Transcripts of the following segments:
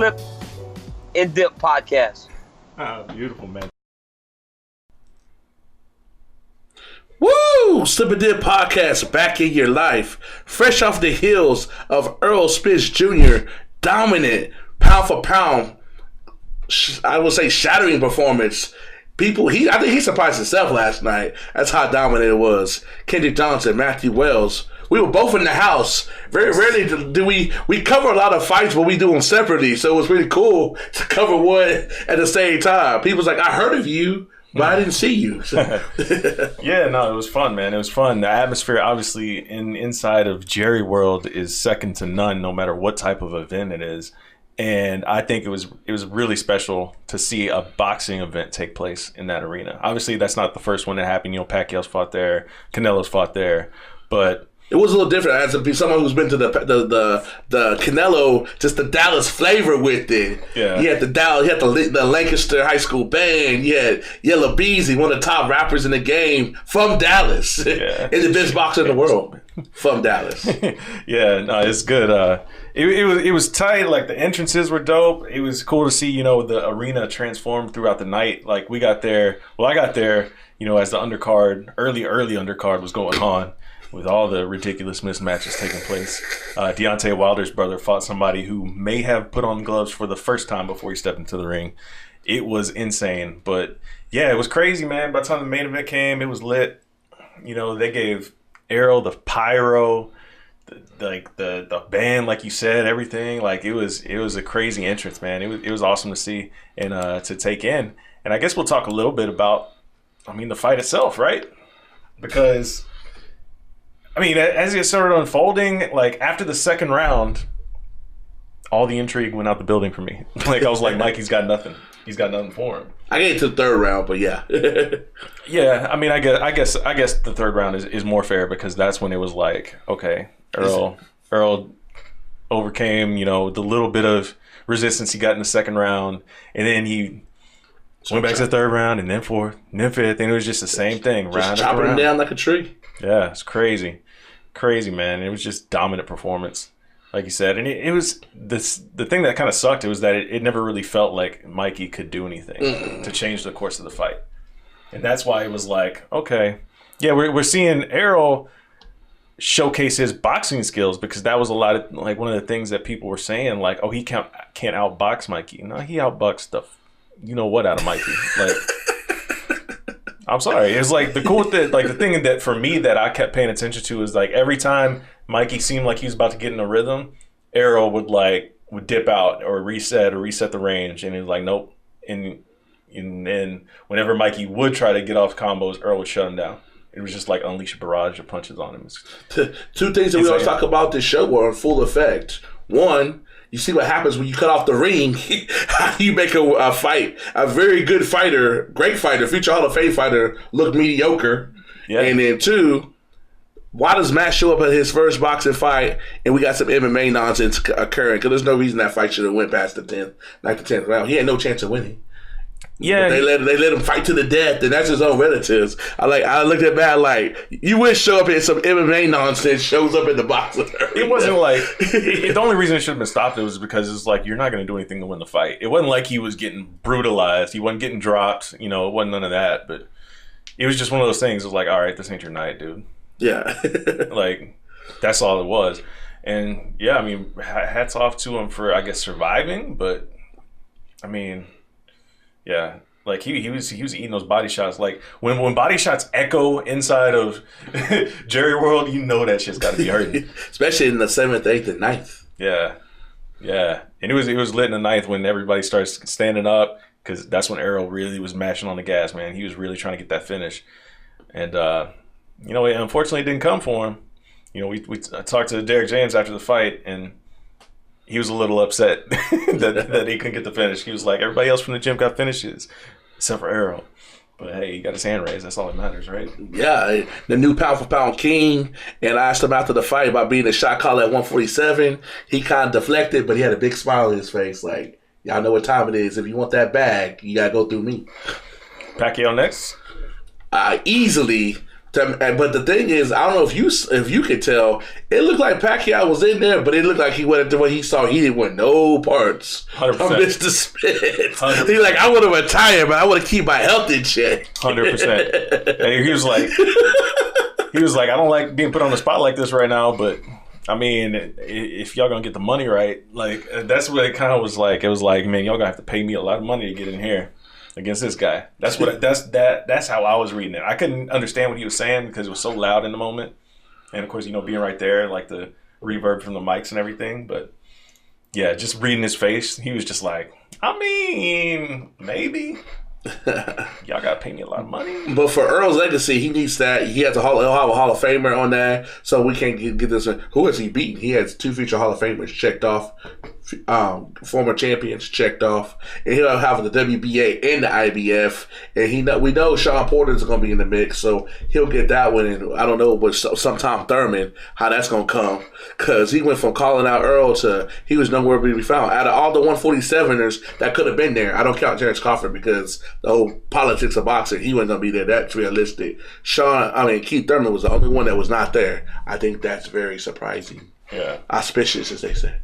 Drip and Dip podcast. Oh, beautiful, man. Woo! Slip and Dip podcast back in your life. Fresh off the heels of Earl Spence Jr. dominant, pound for pound, I would say shattering performance. I think he surprised himself last night. That's how dominant it was. Kendrick Johnson, Matthew Wells. We were both in the house. Very rarely do we cover a lot of fights, but we do them separately. So it was really cool to cover one at the same time. People's like, I heard of you, but I didn't see you. Yeah, no, it was fun, man. It was fun. The atmosphere, obviously, inside of Jerry World is second to none, no matter what type of event it is. And I think it was really special to see a boxing event take place in that arena. Obviously, that's not the first one that happened. You know, Pacquiao's fought there, Canelo's fought there, but it was a little different. As someone who's been to the Canelo, just the Dallas flavor with it. Yeah. You had the Lancaster High School band. You had Yella Beezy, one of the top rappers in the game from Dallas, yeah. and the best boxer in the world from Dallas. Yeah, no, it's good. It was tight. Like the entrances were dope. It was cool to see, you know, the arena transform throughout the night. Like I got there, you know, as the undercard, early undercard was going on, with all the ridiculous mismatches taking place. Deontay Wilder's brother fought somebody who may have put on gloves for the first time before he stepped into the ring. It was insane. But, yeah, it was crazy, man. By the time the main event came, it was lit. You know, they gave Errol the pyro, the band, like you said, everything. Like, it was a crazy entrance, man. It was awesome to see and to take in. And I guess we'll talk a little bit about, the fight itself, right? Because as it started unfolding, like after the second round, all the intrigue went out the building for me. Like I was like, Mikey's got nothing. He's got nothing for him. I get to the third round, but yeah. Yeah, I guess the third round is more fair because that's when it was like, okay, Earl overcame, you know, the little bit of resistance he got in the second round, and then he went back to the third round, and then fourth, and then fifth, and it was just the same thing. Just chopping him down like a tree. Yeah, it's crazy, man. It was just dominant performance, like you said, and it was the thing that kind of sucked. It was that it never really felt like Mikey could do anything to change the course of the fight, and that's why it was like, okay, yeah, we're seeing Errol showcase his boxing skills because that was a lot of like one of the things that people were saying, like, oh, he can't outbox Mikey. No, he outboxed the you know what out of Mikey, like. I'm sorry. It's like the cool thing, like the thing that for me that I kept paying attention to is like every time Mikey seemed like he was about to get in a rhythm, Errol would dip out or reset the range, and he was like, nope. And then whenever Mikey would try to get off combos, Errol would shut him down. It was just like unleash a barrage of punches on him. Two things that we always talk about this show were in full effect. One, you see what happens when you cut off the ring. How you make a fight, a very good fighter, great fighter, future Hall of Fame fighter, look mediocre. Yeah. And then two, why does Matt show up at his first boxing fight and we got some MMA nonsense occurring? Because there's no reason that fight should have went past the 10th round. He had no chance of winning. Yeah, but they let him fight to the death, and that's his own relatives. I looked at Matt like, you would show up and some MMA nonsense shows up in the boxing. It wasn't like the only reason it should have been stopped was because it's like you're not going to do anything to win the fight. It wasn't like he was getting brutalized. He wasn't getting dropped. You know, it wasn't none of that. But it was just one of those things. It was like, all right, this ain't your night, dude. Yeah, like that's all it was. And yeah, hats off to him for I guess surviving. But yeah, like he was eating those body shots. Like when body shots echo inside of Jerry World, you know that shit's got to be hurting. Especially in the 7th, 8th, and 9th. Yeah, and it was lit in the 9th when everybody starts standing up because that's when Errol really was mashing on the gas. Man, he was really trying to get that finish, and unfortunately, it didn't come for him. You know, I talked to Derek James after the fight, and he was a little upset that he couldn't get the finish. He was like, everybody else from the gym got finishes, except for Errol. But hey, he got his hand raised. That's all that matters, right? Yeah, the new pound-for-pound king. And I asked him after the fight about being a shot caller at 147. He kind of deflected, but he had a big smile on his face. Like, y'all know what time it is. If you want that bag, you got to go through me. Pacquiao next? Easily But the thing is, I don't know if you could tell, it looked like Pacquiao was in there, but it looked like he went what he saw. He didn't want no parts 100%. of Mr. Spence. He's like, I want to retire, but I want to keep my health in check. 100%. And he was like, I don't like being put on the spot like this right now, but I mean, if y'all gonna get the money right, like that's what it kind of was like. It was like, man, y'all gonna have to pay me a lot of money to get in here against this guy. That's how I was reading it. I couldn't understand what he was saying because it was so loud in the moment, and of course, being right there, like the reverb from the mics and everything. But yeah, just reading his face, he was just like, I mean, maybe. Y'all gotta pay me a lot of money. But for Earl's legacy, he needs that. He'll have a Hall of Famer on that, so we can't get this. Who has he beaten? He has 2 future Hall of Famers checked off, former champions checked off, and he'll have the WBA and the IBF. And we know Sean Porter's going to be in the mix, so he'll get that one. And I don't know, but sometime Thurman, how that's going to come, because he went from calling out Earl to he was nowhere to be found. Out of all the 147ers that could have been there, I don't count Terrence Crawford because the whole politics of boxing, he wasn't going to be there. That's realistic. Keith Thurman was the only one that was not there. I think that's very surprising. Yeah. Auspicious, as they say.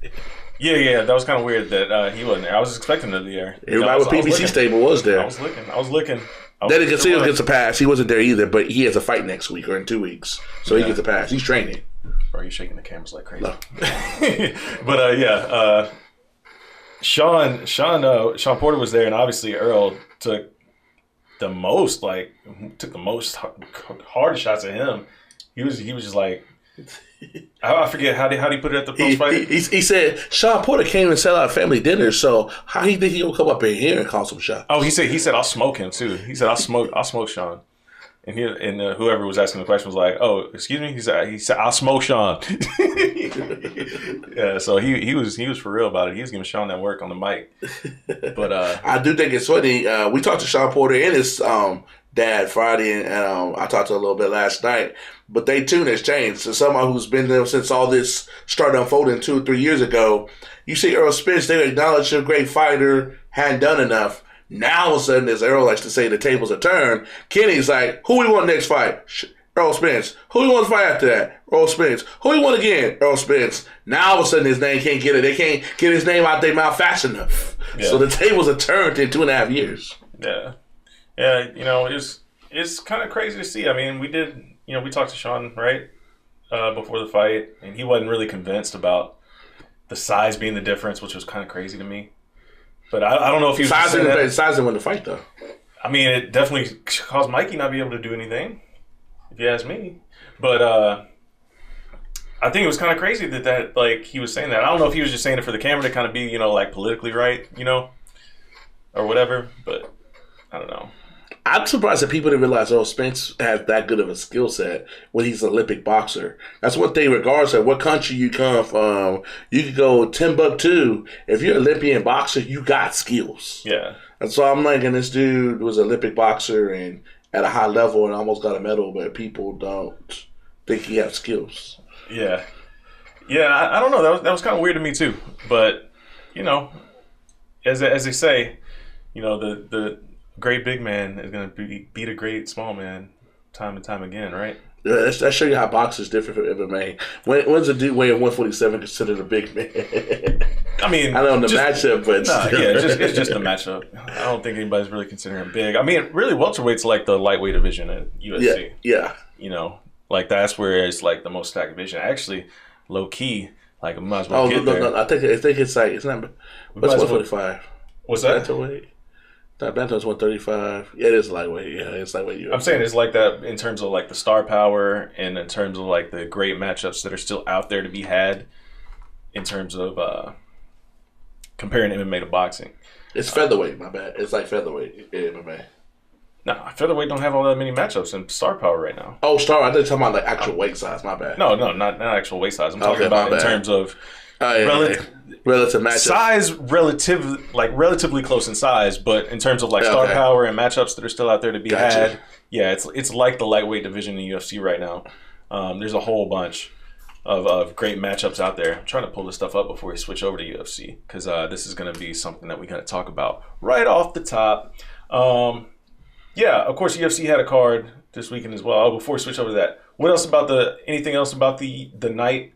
Yeah, that was kind of weird that he wasn't there. I was expecting him to be there. Everybody with PBC stable was there. I was looking. Then Castillo gets a pass. He wasn't there either, but he has a fight next week or in 2 weeks, so he gets a pass. He's training. Bro, you're shaking the cameras like crazy. No. But Sean Porter was there, and obviously Earl took the most hardest shots at him. He was just like, I forget how he put it at the post fight. He said Sean Porter came and sell out family dinner, so how do you think he gonna come up in here and call some shots? Oh, he said I'll smoke him too. He said I'll smoke Sean. And whoever was asking the question was like, "Oh, excuse me." He said I'll smoke Sean. Yeah, so he was for real about it. He was giving Sean that work on the mic. But I do think it's funny. We talked to Sean Porter and his dad Friday, and I talked to a little bit last night. But their tune has changed. So someone who's been there since all this started unfolding 2 or 3 years ago, you see Earl Spence, they acknowledge a great fighter, hadn't done enough. Now all of a sudden, as Earl likes to say, the tables are turned. Kenny's like, who we want next fight? Earl Spence. Who we want to fight after that? Earl Spence. Who we want again? Earl Spence. Now all of a sudden his name can't get it. They can't get his name out their mouth fast enough. Yeah. So the tables are turned in 2.5 years. Yeah. It's kind of crazy to see. I mean, we talked to Sean, right, before the fight, and he wasn't really convinced about the size being the difference, which was kind of crazy to me. But I don't know if he was size didn't win the fight, though. I mean, it definitely caused Mikey not be able to do anything, if you ask me. But I think it was kind of crazy that like he was saying that. I don't know if he was just saying it for the camera to kind of be, like politically right, or whatever. But I don't know. I'm surprised that people didn't realize Earl Spence has that good of a skill set when he's an Olympic boxer. That's one thing, regardless of what country you come from. You could go Timbuktu. If you're an Olympian boxer, you got skills. Yeah. And so I'm like, and this dude was an Olympic boxer and at a high level and almost got a medal, but people don't think he has skills. Yeah. Yeah, I don't know. That was kind of weird to me too. But, as they say, the great big man is going to beat a great small man time and time again, right? Yeah, that shows you how boxing is different from MMA. When's a dude weighing 147 considered a big man? I mean, I don't know the matchup, but it's just the matchup. I don't think anybody's really considering him big. I mean, really, welterweight's like the lightweight division at UFC. Yeah. Like that's where it's like the most stacked division. Actually, low key, like might as well get there. No, I think it's like it's not. What's 145? What's that? Bantamweight. Bantam's 135. Yeah, it is lightweight. Yeah, it's lightweight. I'm saying it's like that in terms of like the star power and in terms of like the great matchups that are still out there to be had in terms of comparing MMA to boxing. It's featherweight, my bad. It's like featherweight in MMA. No, featherweight don't have all that many matchups in star power right now. Oh, star. I think you're talking about like actual weight size. My bad. No, not actual weight size. I'm talking about in terms of relative matchup size, relatively close in size, but in terms of like star power and matchups that are still out there to be had. Yeah, it's like the lightweight division in UFC right now. There's a whole bunch of great matchups out there. I'm trying to pull this stuff up before we switch over to UFC because this is going to be something that we got to talk about right off the top. Yeah, of course, UFC had a card this weekend as well. Oh, before we switch over to that, what else about anything else about the night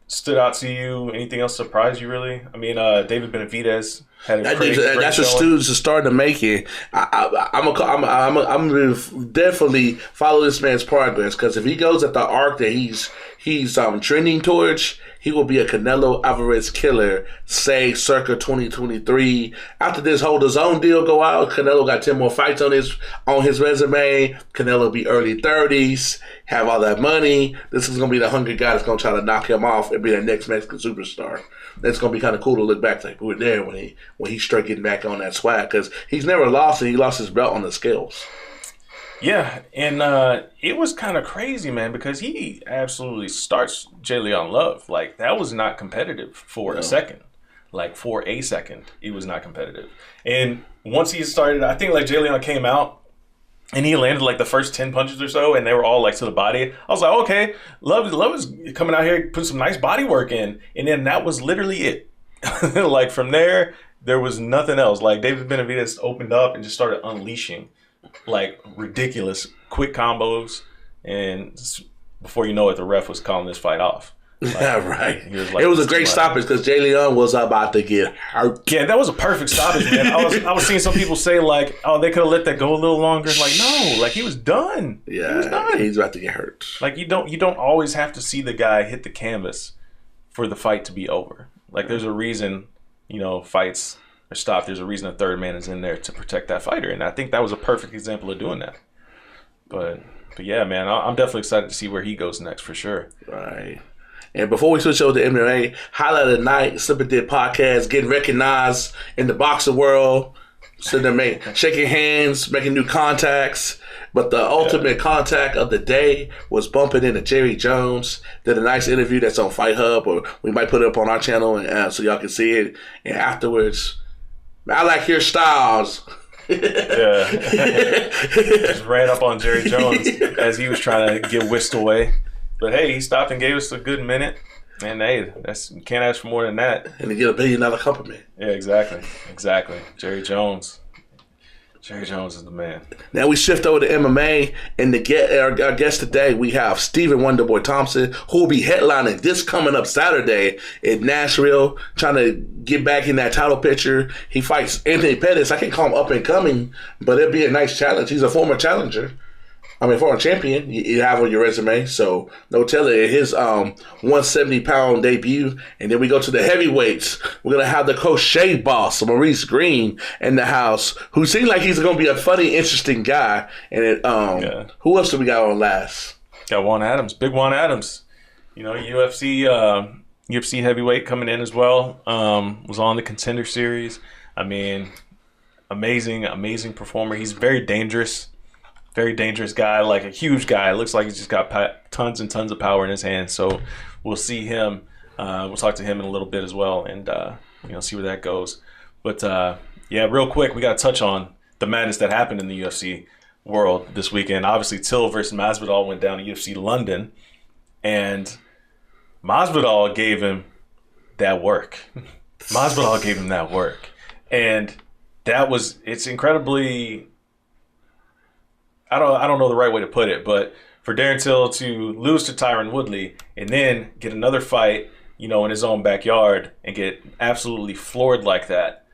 stood out to you? Anything else surprised you really? I mean, David Benavidez had a great That's a showing. students are starting to make it. I'm gonna definitely follow this man's progress, because if he goes at the arc that he's trending towards, he will be a Canelo Alvarez killer, say circa 2023. After this whole DAZN deal go out, Canelo got 10 more fights on his resume. Canelo be early 30s, have all that money. This is gonna be the hungry guy that's gonna try to knock him off and be the next Mexican superstar. That's gonna be kind of cool to look back, like we were there when he started getting back on that swag, because he's never lost, and he lost his belt on the scales. Yeah, and it was kind of crazy, man, because he absolutely starts Jalen Love. Like, that was not competitive for a second. Like, for a second, it was not competitive. And once he started, I think, like, Jalen came out, and he landed, like, the first 10 punches or so, and they were all, like, to the body. I was like, okay, Love is coming out here, putting some nice body work in. And then that was literally it. Like, from there was nothing else. Like, David Benavidez opened up and just started unleashing, like, ridiculous quick combos, and before you know it, the ref was calling this fight off. Like, yeah, right. Like, it was a great stoppage, because Jay Leon was about to get hurt. Yeah, that was a perfect stoppage, man. I was seeing some people say, like, oh, they could have let that go a little longer. Like, no, like, he was done. Yeah, he was done. He's about to get hurt. Like, you don't always have to see the guy hit the canvas for the fight to be over. Like, there's a reason, fights are stopped. There's a reason a third man is in there to protect that fighter, and I think that was a perfect example of doing that. But yeah, man, I'm definitely excited to see where he goes next for sure. Right. And before we switch over to MMA, highlight of the night, Slip and Dip podcast, getting recognized in the boxing world, sitting there shaking hands, making new contacts. But the ultimate contact of the day was bumping into Jerry Jones. Did a nice interview that's on Fight Hub, or we might put it up on our channel so y'all can see it. And afterwards, I like your styles. Yeah. Just ran up on Jerry Jones as he was trying to get whisked away. But hey, he stopped and gave us a good minute. And hey, you can't ask for more than that. And to get $1 billion compliment. Yeah, exactly. Jerry Jones is the man. Now we shift over to MMA, and our guest today, we have Stephen Wonderboy Thompson, who will be headlining this coming up Saturday in Nashville, trying to get back in that title picture. He fights Anthony Pettis. I can't call him up and coming, but it'll be a nice challenge. He's a former challenger. Former champion, you have on your resume, so no telling his 170-pound debut. And then we go to the heavyweights. We're going to have the crochet boss, Maurice Greene, in the house, who seems like he's going to be a funny, interesting guy. And who else do we got on last? Got Juan Adams, big Juan Adams. UFC heavyweight coming in as well. Was on the Contender Series. I mean, amazing performer. He's very dangerous. Very dangerous guy, like a huge guy. It looks like he's just got tons and tons of power in his hands. So we'll see him. We'll talk to him in a little bit as well, and see where that goes. But yeah, real quick, we got to touch on the madness that happened in the UFC world this weekend. Obviously, Till versus Masvidal went down to UFC London, and Masvidal gave him that work. And it's incredibly. I don't know the right way to put it, but for Darren Till to lose to Tyron Woodley and then get another fight, in his own backyard and get absolutely floored like that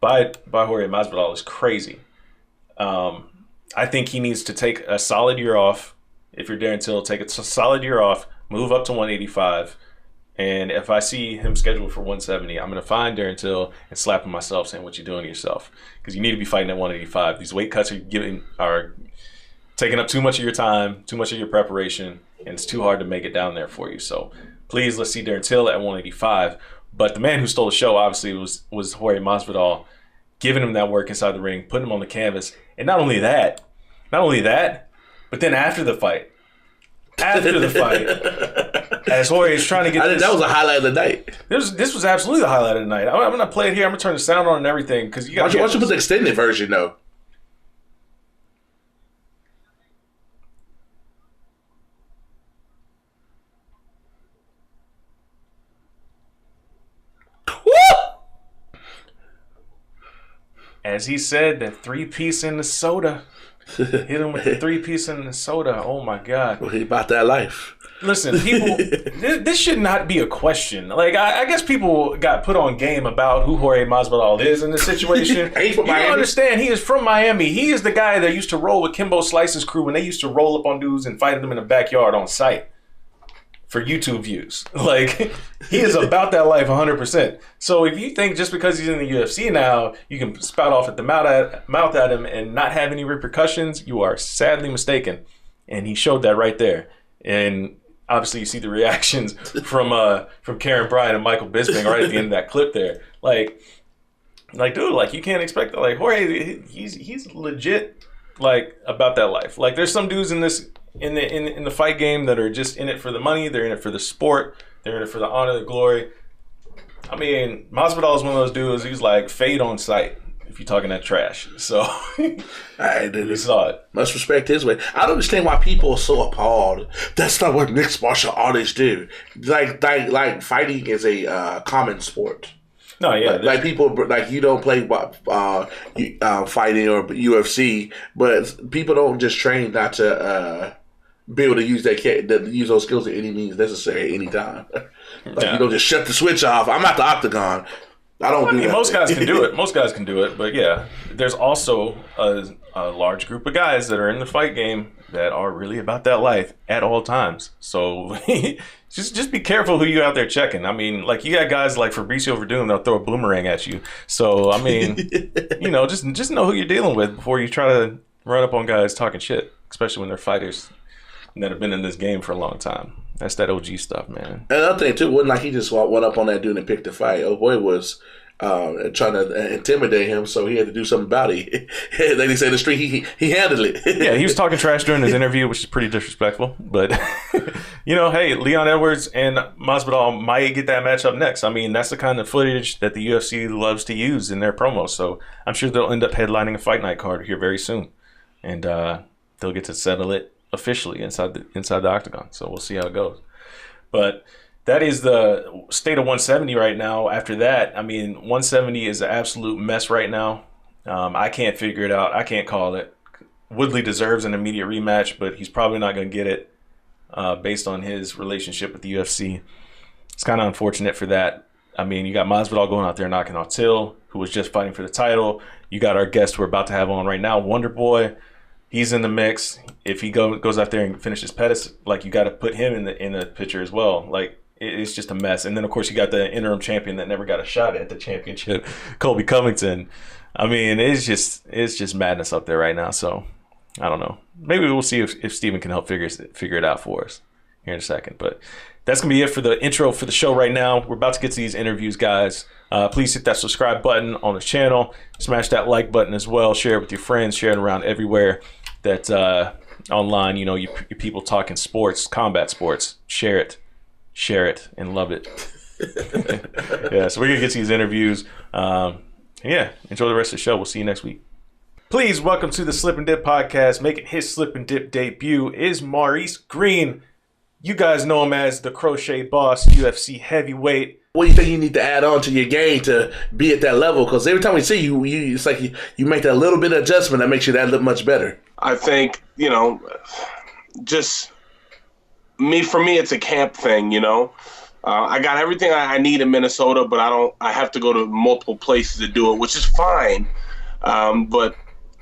by Jorge Masvidal is crazy. I think he needs to take a solid year off. If you're Darren Till, take a solid year off, move up to 185. And if I see him scheduled for 170, I'm going to find Darren Till and slap him myself saying, what you doing to yourself? Because you need to be fighting at 185. These weight cuts are taking up too much of your time, too much of your preparation, and it's too hard to make it down there for you. So please, let's see Darren Till at 185. But the man who stole the show, obviously, was Jorge Masvidal, giving him that work inside the ring, putting him on the canvas. And not only that, but then after the fight, as Jorge is trying to get that was a highlight of the night. This was absolutely the highlight of the night. I'm going to play it here. I'm going to turn the sound on and everything. Because Why don't you put the extended version, though? And as he said, that 3-piece in the soda. Hit him with the 3-piece in the soda. Oh my God. Well, he about that life. Listen, people, this should not be a question. Like, I guess people got put on game about who Jorge Masvidal is in this situation. He's from You Miami. don't understand. He is from Miami. He is the guy that used to roll with Kimbo Slice's crew when they used to roll up on dudes and fight them in the backyard on site for YouTube views. Like, he is about that life 100%. So if you think just because he's in the UFC now, you can spout off at the mouth at him and not have any repercussions, you are sadly mistaken. And he showed that right there. And obviously, you see the reactions from Karen Bryant and Michael Bisping right at the end of that clip there. Like, dude, like, you can't expect that. Like, Jorge, he's legit, like, about that life. Like, there's some dudes in the fight game that are just in it for the money. They're in it for the sport. They're in it for the honor, the glory. I mean, Masvidal is one of those dudes. He's like fade on sight if you're talking that trash. So we saw it. Must respect his way. I don't understand why people are so appalled. That's not what mixed martial artists do. Like fighting is a common sport. No, yeah, like people like you don't play fighting or UFC, but people don't just train not to be able to use use those skills at any means necessary, anytime. You don't just shut the switch off. I'm at the octagon. I don't do that. Most guys can do it. Most guys can do it. But yeah, there's also a large group of guys that are in the fight game that are really about that life at all times. So just be careful who you out there checking. I mean, like, you got guys like Fabricio Verdun, they'll throw a boomerang at you. So, I mean, just know who you're dealing with before you try to run up on guys talking shit, especially when they're fighters that have been in this game for a long time. That's that OG stuff, man. Another thing, too, wasn't like he just went up on that dude and picked a fight. Oh, boy, was trying to intimidate him, so he had to do something about it. Like they say in the street, he handled it. Yeah, he was talking trash during his interview, which is pretty disrespectful. But, hey, Leon Edwards and Masvidal might get that matchup next. I mean, that's the kind of footage that the UFC loves to use in their promos. So I'm sure they'll end up headlining a Fight Night card here very soon. And they'll get to settle it officially inside the octagon. So we'll see how it goes. But that is the state of 170 right now. After that, I mean, 170 is an absolute mess right now. I can't figure it out. I can't call it. Woodley deserves an immediate rematch, but he's probably not going to get it based on his relationship with the UFC. It's kind of unfortunate for that. I mean, you got Masvidal going out there knocking out Till, who was just fighting for the title. You got our guest we're about to have on right now, Wonder Boy. He's in the mix. If he goes out there and finishes Pettis, like, you got to put him in the picture as well. Like, it's just a mess. And then, of course, you got the interim champion that never got a shot at the championship, Colby Covington. I mean, it's just madness up there right now. So I don't know. Maybe we'll see if Steven can help figure it out for us here in a second. But that's going to be it for the intro for the show right now. We're about to get to these interviews, guys. Please hit that subscribe button on the channel. Smash that like button as well. Share it with your friends. Share it around everywhere that online, your people talking sports, combat sports. Share it, and love it. Yeah, so we're going to get to these interviews. Enjoy the rest of the show. We'll see you next week. Please welcome to the Slip and Dip podcast. Making his Slip and Dip debut is Maurice Greene. You guys know him as the Crochet Boss, UFC heavyweight. What do you think you need to add on to your game to be at that level? Because every time we see you, it's like you make that little bit of adjustment that makes you that look much better. I think, just for me, it's a camp thing, I got everything I need in Minnesota, but I have to go to multiple places to do it, which is fine. But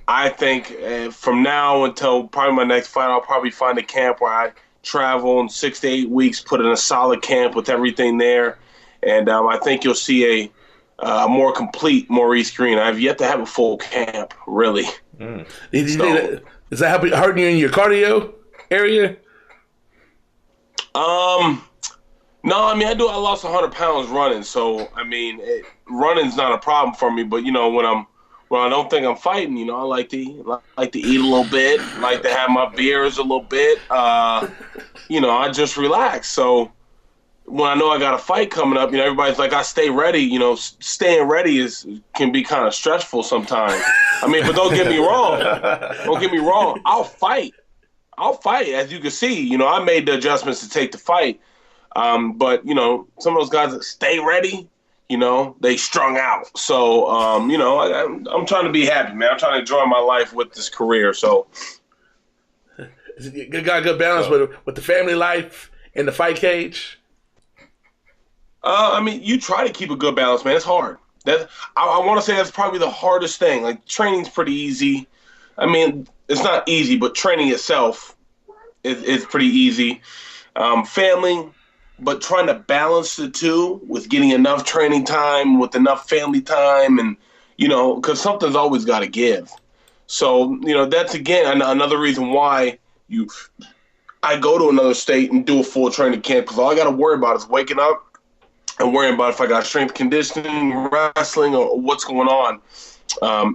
I think from now until probably my next fight, I'll probably find a camp where I travel in 6 to 8 weeks, put in a solid camp with everything there. And I think you'll see a more complete Maurice Greene. I've yet to have a full camp, really. Mm. Is that hurting you in your cardio area? No, I mean, I lost 100 pounds running, so I mean, running's not a problem for me. But when I don't think I'm fighting, I like to eat a little bit, like to have my beers a little bit. I just relax. So when I know I got a fight coming up, everybody's like, I stay ready. Staying ready can be kind of stressful sometimes. I mean, but don't get me wrong. I'll fight. As you can see, I made the adjustments to take the fight. But some of those guys that stay ready, they strung out. So, I'm trying to be happy, man. I'm trying to enjoy my life with this career. So, you got a good balance with the family life and the fight cage. You try to keep a good balance, man. It's hard. I want to say that's probably the hardest thing. Like, training's pretty easy. I mean, it's not easy, but training itself is pretty easy. Family, but trying to balance the two with getting enough training time, with enough family time, and, because something's always got to give. So, that's, again, another reason why I go to another state and do a full training camp, because all I got to worry about is waking up and worrying about if I got strength conditioning, wrestling, or what's going on.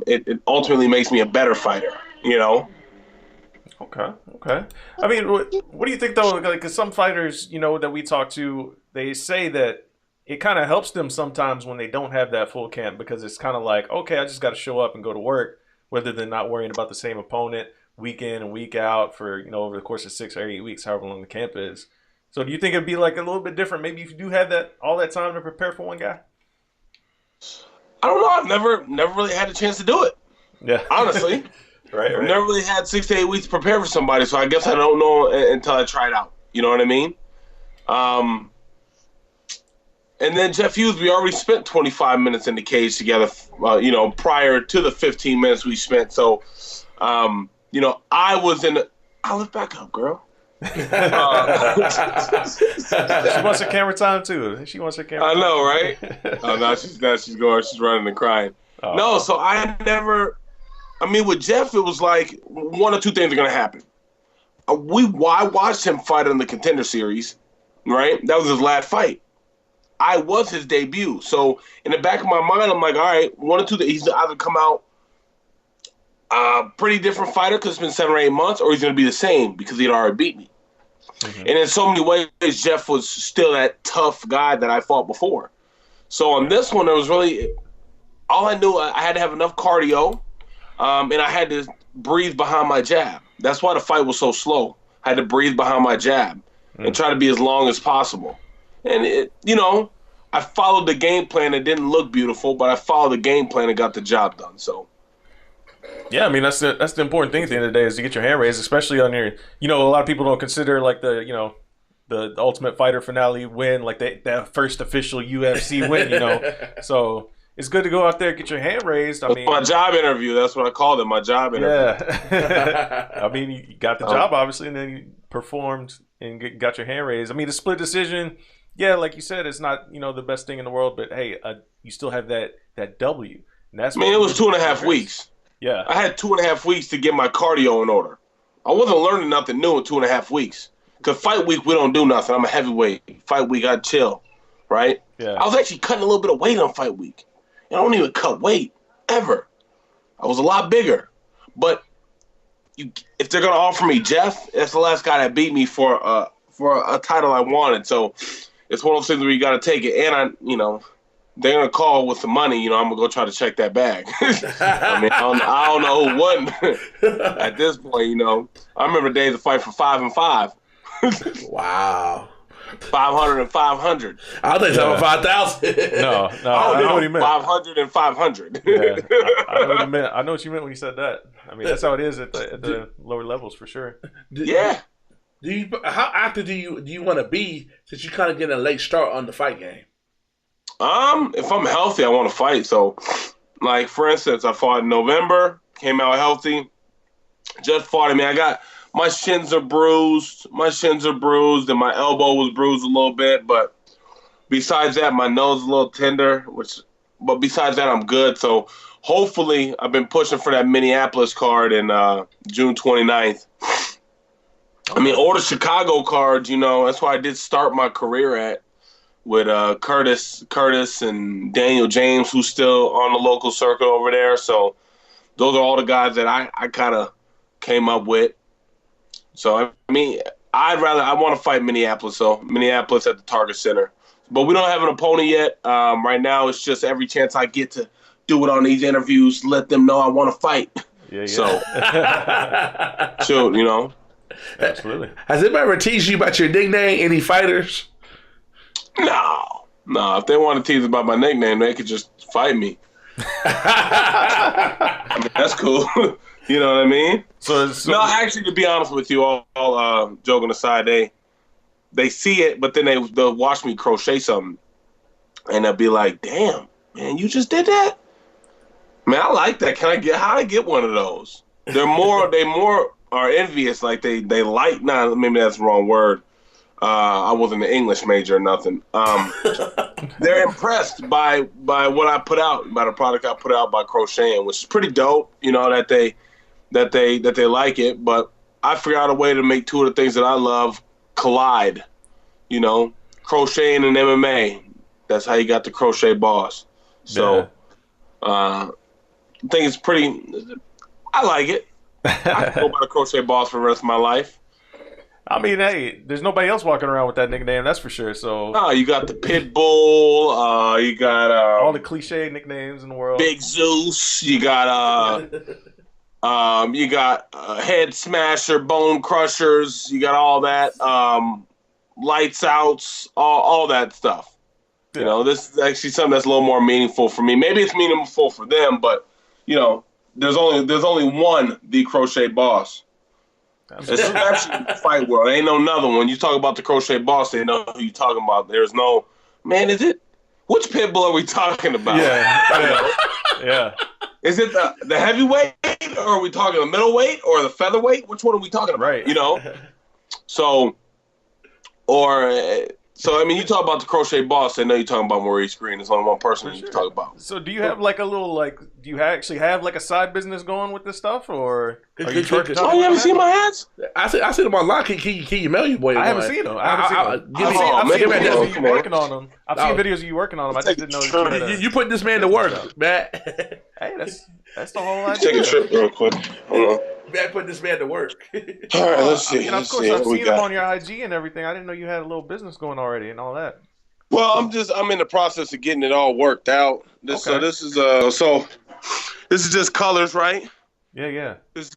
It ultimately makes me a better fighter, Okay. I mean, what do you think, though? Like, because some fighters, that we talk to, they say that it kind of helps them sometimes when they don't have that full camp, because it's kind of like, okay, I just got to show up and go to work, rather than not worrying about the same opponent week in and week out for, over the course of 6 or 8 weeks, however long the camp is. So do you think it'd be like a little bit different? Maybe if you do have all that time to prepare for one guy? I don't know. I've never really had a chance to do it. Yeah. Honestly. Right. I've never really had 6 to 8 weeks to prepare for somebody, so I guess I don't know until I try it out. You know what I mean? And then Jeff Hughes, we already spent 25 minutes in the cage together, prior to the 15 minutes we spent. So, I was in I'll lift back up, girl. She wants her camera time too. She wants her camera. I know, right? Oh, now she's going. She's running and crying. Oh. No, so I never. I mean, with Jeff, it was like one or two things are going to happen. I watched him fight in the Contender Series, right? That was his last fight. I was his debut. So in the back of my mind, I'm like, all right, one or two things. He's either come out pretty different fighter because it's been 7 or 8 months, or he's going to be the same because he'd already beat me. Mm-hmm. And in so many ways, Jeff was still that tough guy that I fought before. So on this one, there was really all I knew. I had to have enough cardio, and I had to breathe behind my jab. That's why the fight was so slow. I had to breathe behind my jab and try to be as long as possible. And I followed the game plan. It didn't look beautiful, but I followed the game plan and got the job done. So. Yeah, I mean that's the important thing at the end of the day is to get your hand raised, especially on your. A lot of people don't consider like the Ultimate Fighter finale win, like that first official UFC win. So it's good to go out there, get your hand raised. I mean, my job interview. That's what I called it. My job interview. Yeah. I mean, you got the job obviously, and then you performed and got your hand raised. I mean, the split decision. Yeah, like you said, it's not the best thing in the world, but hey, you still have that W. And that's. I mean, it was 2.5 weeks. Yeah, I had 2.5 weeks to get my cardio in order. I wasn't learning nothing new in 2.5 weeks. Because fight week, we don't do nothing. I'm a heavyweight. Fight week, I chill, right? Yeah. I was actually cutting a little bit of weight on fight week. And I don't even cut weight, ever. I was a lot bigger. But if they're going to offer me Jeff, that's the last guy that beat me for a title I wanted. So it's one of those things where you got to take it. And they're going to call with the money, I'm going to go try to check that bag. I mean, I don't know who won at this point, I remember days of fight for 5 and 5. Wow. 500 and 500. I thought you were talking 5,000. No, I know what he meant. 500 and 500. Yeah, I know what you meant. I know what you meant when you said that. I mean, that's how it is at the lower levels for sure. Yeah. How active do you want to be since you kind of get a late start on the fight game? If I'm healthy, I want to fight. So, like, for instance, I fought in November, came out healthy, just fought. I mean, my shins are bruised. And my elbow was bruised a little bit. But besides that, my nose is a little tender, but besides that, I'm good. So, hopefully, I've been pushing for that Minneapolis card in June 29th. I mean, or the Chicago cards, that's where I did start my career at. With Curtis and Daniel James, who's still on the local circuit over there. So those are all the guys that I kind of came up with. So, I mean, I want to fight Minneapolis, though. Minneapolis at the Target Center. But we don't have an opponent yet. Right now, it's just every chance I get to do it on these interviews, let them know I want to fight. Yeah. So, shoot, Absolutely. Has anybody ever teased you about your nickname, any fighters? No. Nah, if they want to tease about my nickname, they could just fight me. I mean, that's cool. You know what I mean? So No, actually, to be honest with you, all joking aside, they see it, but then they'll watch me crochet something, and they'll be like, "Damn, man, you just did that? Man, I like that. How do I get one of those?" They more are envious, like they like. Nah, maybe that's the wrong word. I wasn't an English major or nothing. They're impressed by what I put out, by the product I put out by crocheting, which is pretty dope. You know, that they like it. But I figured out a way to make two of the things that I love collide. You know, crocheting and MMA. That's how you got the crochet boss. So, I think it's pretty. I like it. I can go by the crochet boss for the rest of my life. I mean, hey, there's nobody else walking around with that nickname, that's for sure. So, you got the Pit Bull. You got all the cliche nicknames in the world. Big Zeus. You got Head Smasher, Bone Crushers. You got all that. Lights Outs. All that stuff. Yeah. You know, this is actually something that's a little more meaningful for me. Maybe it's meaningful for them, but you know, there's only one The Crochet Boss. It's actually the fight world. Ain't no another one. You talk about the crochet boss, they know who you talking about. There's no, man, is it? Which pit bull are we talking about? Yeah. Is it the heavyweight, or are we talking the middleweight, or the featherweight? Which one are we talking about? Right. You know? So, I mean, you talk about the crochet boss, they know you're talking about Maurice Greene. There's only one person you talk about. So do you have like a little, do you actually have like a side business going with this stuff, or are you charging? Oh, you haven't seen my hats? I see them online. Can you mail your boy? I haven't seen them. I've seen videos of you working on them. I've seen videos of you working on them. I just didn't know you put this man to work, Matt. Hey, that's the whole idea. Take a trip real quick. Hold on. Matt put this man to work. All right, let's see. Of course, I've seen them on your IG and everything. I didn't know you had a little business going already and all that. Well, I'm in the process of getting it all worked out. So this is just colors, right? Yeah. This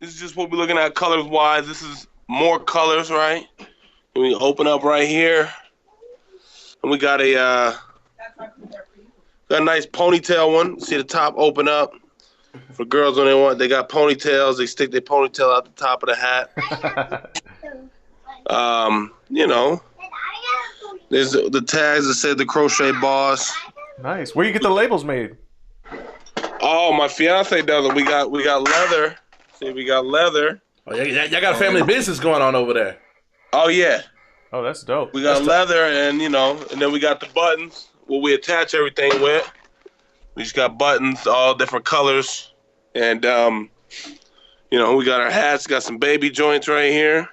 is just what we're looking at colors wise. This is more colors, right? And we open up right here, and we got a nice ponytail one. See the top open up for girls when they got ponytails. They stick their ponytail out the top of the hat. You know. There's the tags that said the crochet boss. Nice. Where you get the labels made? Oh, my fiance does it. We got leather. See, we got leather. Oh, y'all got a family business going on over there. Oh yeah. Oh, that's dope. We got leather, and then we got the buttons. What we attach everything with. We just got buttons, all different colors, and we got our hats. Got some baby joints right here.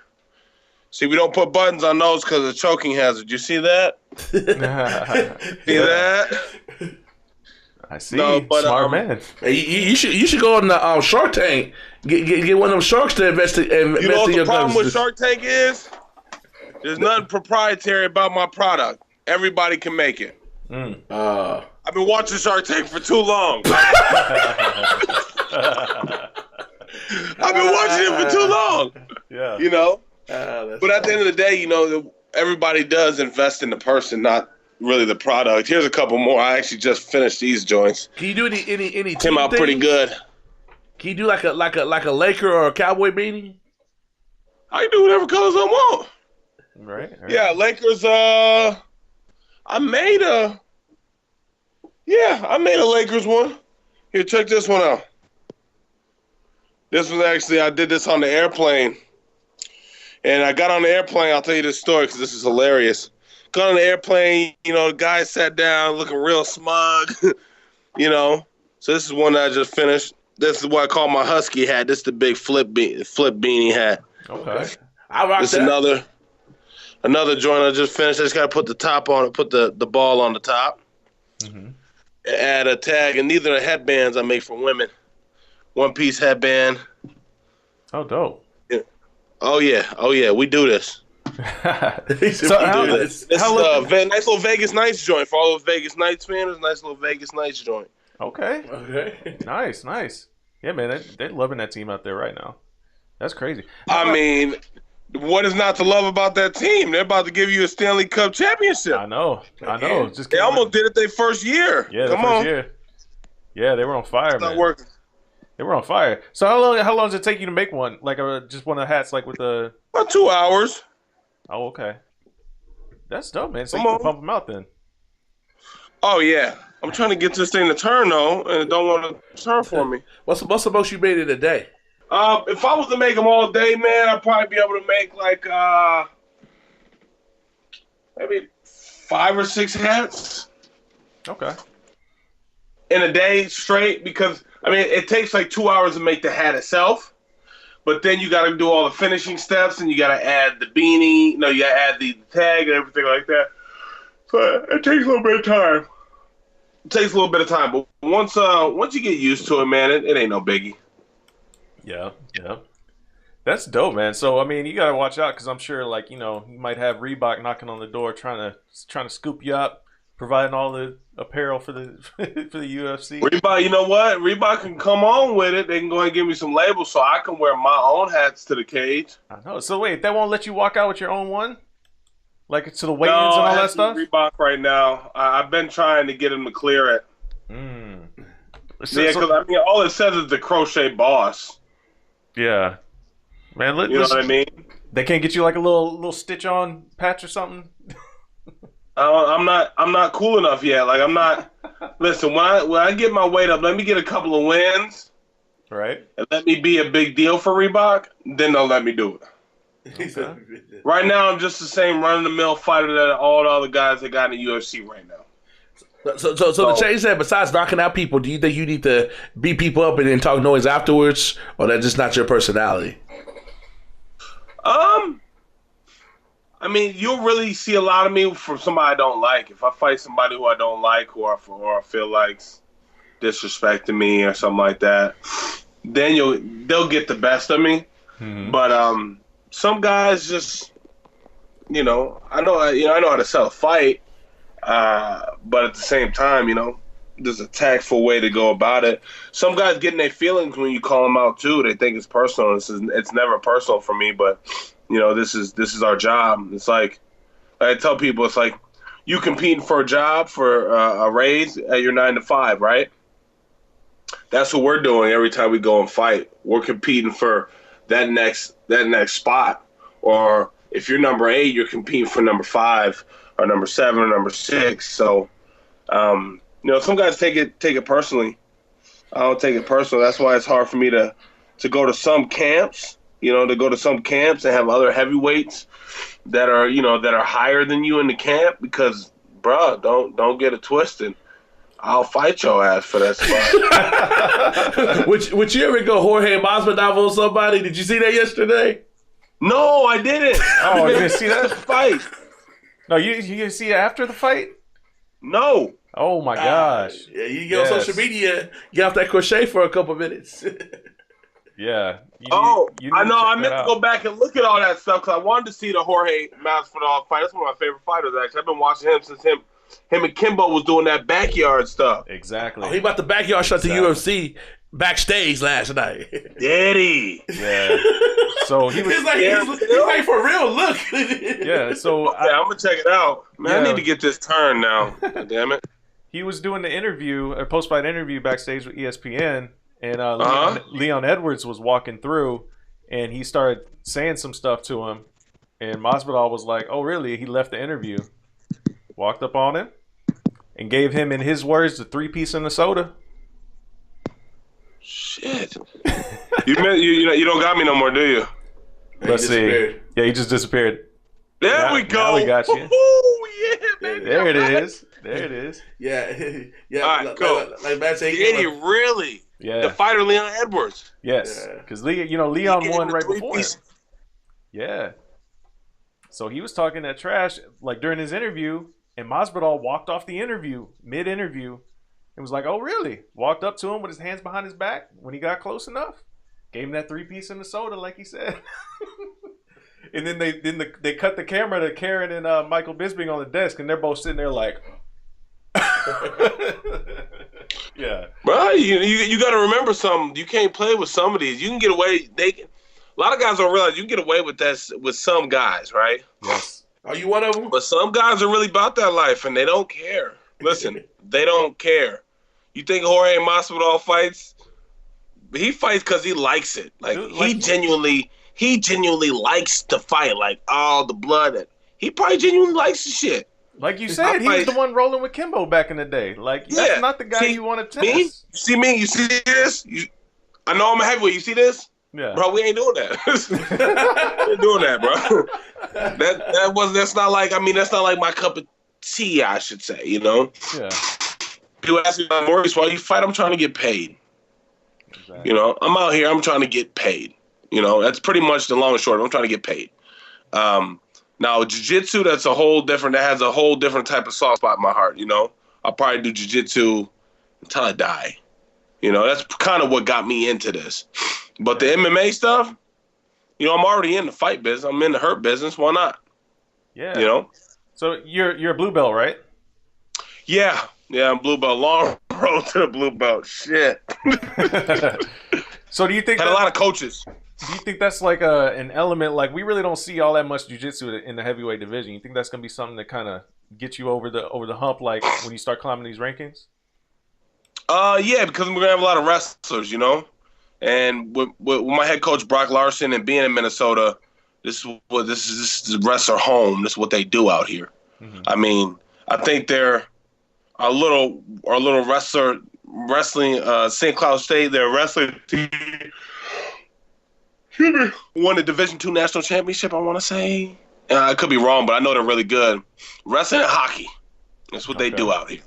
See, we don't put buttons on those because of the choking hazard. You see that? See that? I see. No, but, smart man. You should go on the Shark Tank. Get one of them sharks to invest in your You know what the problem with Shark Tank is? There's nothing proprietary about my product. Everybody can make it. I've been watching Shark Tank for too long. I've been watching it for too long. Yeah. You know? But at the end of the day, everybody does invest in the person, not really the product. Here's a couple more. I actually just finished these joints. Can you do any came out pretty good. Can you do like a Laker or a Cowboy beanie? I can do whatever colors I want. Right. Yeah, Lakers. I made a Lakers one. Here, check this one out. This was actually, I did this on the airplane. And I got on the airplane. I'll tell you this story because this is hilarious. Got on the airplane, the guy sat down looking real smug, So this is one that I just finished. This is what I call my husky hat. This is the big flip beanie hat. Okay. I rock this that. Another joint I just finished. I just got to put the top on it, put the ball on the top. Mm-hmm. Add a tag. And these are the headbands I make for women. One-piece headband. Oh, dope. Oh yeah, we do this. This is nice little Vegas Nights joint for all those Vegas Nights fans. Nice little Vegas Nights joint. Okay. Nice. Yeah, man, they're loving that team out there right now. That's crazy. I mean, What is not to love about that team? They're about to give you a Stanley Cup championship. I know. Just They almost did it their first year. Yeah, Come on. year. Yeah, they were on fire, It's man. not working. They were on fire. So how long does it take you to make one? Like just one of the hats, like with the. About 2 hours. Oh, okay. That's dope, man. So Come you on. can pump them out then. Oh yeah, I'm trying to get this thing to turn though, and it don't want to turn for me. What's the most you made in a day? If I was to make them all day, man, I'd probably be able to make like maybe 5 or 6 hats Okay. in a day straight. Because I mean, it takes like 2 hours to make the hat itself, but then you got to do all the finishing steps, and you got to add the beanie. You got to add the tag and everything like that. So it takes a little bit of time. But once you get used to it, man, it ain't no biggie. Yeah. That's dope, man. So I mean, you gotta watch out because I'm sure, like you might have Reebok knocking on the door, trying to scoop you up, providing all the apparel for the for the UFC. Reebok, you know what? Reebok can come on with it. They can go ahead and give me some labels so I can wear my own hats to the cage. I know. So wait, they won't let you walk out with your own one, like to the weigh-ins No, and all I that have stuff. Reebok right now. I've been trying to get them to clear it. So, Yeah, because I mean, all it says is the crochet boss. yeah, man. You know what I mean? They can't get you like a little stitch on patch or something. I'm not cool enough yet. Like I'm not. Listen, when I get my weight up, let me get a couple of wins, Right. and let me be a big deal for Reebok. Then they'll let me do it. Okay. Right now, I'm just the same run-of-the-mill fighter that all the other guys that got in the UFC right now. So to change that, besides knocking out people, do you think you need to beat people up and then talk noise afterwards, or that's just not your personality? I mean, you'll really see a lot of me from somebody I don't like. If I fight somebody who I don't like, or I feel like's disrespecting me or something like that, then they'll get the best of me. Mm-hmm. But some guys just, I know how to sell a fight. But at the same time, there's a tactful way to go about it. Some guys get in their feelings when you call them out too. They think it's personal. It's never personal for me, but this is our job. It's like I tell people, it's like you competing for a job for a raise at your 9 to 5, right? That's what we're doing every time we go and fight. We're competing for that next spot. Or if you're number 8, you're competing for number 5. Or number 7 or number 6. So, some guys take it personally. I don't take it personal. That's why it's hard for me to go to some camps, and have other heavyweights that are higher than you in the camp because, bro, don't get it twisted. I'll fight your ass for that spot. Would you ever go Jorge Masvidal on somebody? Did you see that yesterday? No, I didn't. Oh, you didn't see that fight? No, you didn't see it after the fight? No. Oh my gosh. Yeah, you get on social media, get off that crochet for a couple minutes. Yeah. I know. I meant to go back and look at all that stuff because I wanted to see the Jorge Masvidal fight. That's one of my favorite fighters, actually. I've been watching him since him and Kimbo was doing that backyard stuff. Exactly. He about the backyard shot the UFC backstage last night. Did he? Yeah. So he was he's like for real. Look. Yeah. So I'm gonna check it out. Man, Yeah. I need to get this turned now. God damn it. he was doing the interview, a post-fight interview backstage with ESPN, and Leon Edwards was walking through, and he started saying some stuff to him, and Masvidal was like, "Oh, really?" He left the interview, walked up on him, and gave him, in his words, the 3-piece and the soda. Shit. You don't got me no more, do you? Let's see. Yeah, he just disappeared. There we go. Now we got you. Oh yeah, baby. There it is. There it is. Yeah. All right, cool. Like Matt said, Did he really? Yeah. The fighter Leon Edwards. Yes, because Leon won right before him. Yeah. So he was talking that trash like during his interview, and Masvidal walked off the interview mid-interview and was like, "Oh, really?" Walked up to him with his hands behind his back when he got close enough. Gave him that 3-piece and the soda, like he said. And then they cut the camera to Karen and Michael Bisping on the desk, and they're both sitting there like, yeah. Bro, you got to remember something. You can't play with some of these. You can get away. A lot of guys don't realize you can get away with that with some guys, right? Yes. Are you one of them? But some guys are really about that life, and they don't care. Listen, they don't care. You think Jorge Masvidal fights? He fights because he likes it. Like, he genuinely likes to fight. Like, all the blood. He probably genuinely likes the shit. Like you said, he was the one rolling with Kimbo back in the day. Like, that's not the guy you want to test. Me? You see this? I know I'm a heavyweight. You see this? Yeah. Bro, we ain't doing that. We ain't doing that, bro. That's not like my cup of tea, I should say, you know? Yeah. People ask me, Maurice, why you fight? I'm trying to get paid. Exactly. You know, I'm out here, I'm trying to get paid. You know, that's pretty much the long and short. I'm trying to get paid. Now, jiu-jitsu, that has a whole different type of soft spot in my heart, you know? I'll probably do jiu-jitsu until I die. You know, that's kind of what got me into this. But the MMA stuff, you know, I'm already in the fight business. I'm in the hurt business. Why not? Yeah. You know? So you're a blue belt, right? Yeah. Yeah, I'm blue belt. Long road to the blue belt. Shit. So do you think had a lot of coaches. Do you think that's like an element, like we really don't see all that much jiu-jitsu in the heavyweight division? You think that's going to be something that kind of gets you over the hump, like when you start climbing these rankings? Yeah, because we're going to have a lot of wrestlers, you know? And with my head coach, Brock Larson, and being in Minnesota, this is wrestler home. This is what they do out here. Mm-hmm. I mean, I think they're a little wrestling, St. Cloud State, their wrestling team won the Division II National Championship, I want to say. I could be wrong, but I know they're really good. Wrestling and hockey. That's what they do out here.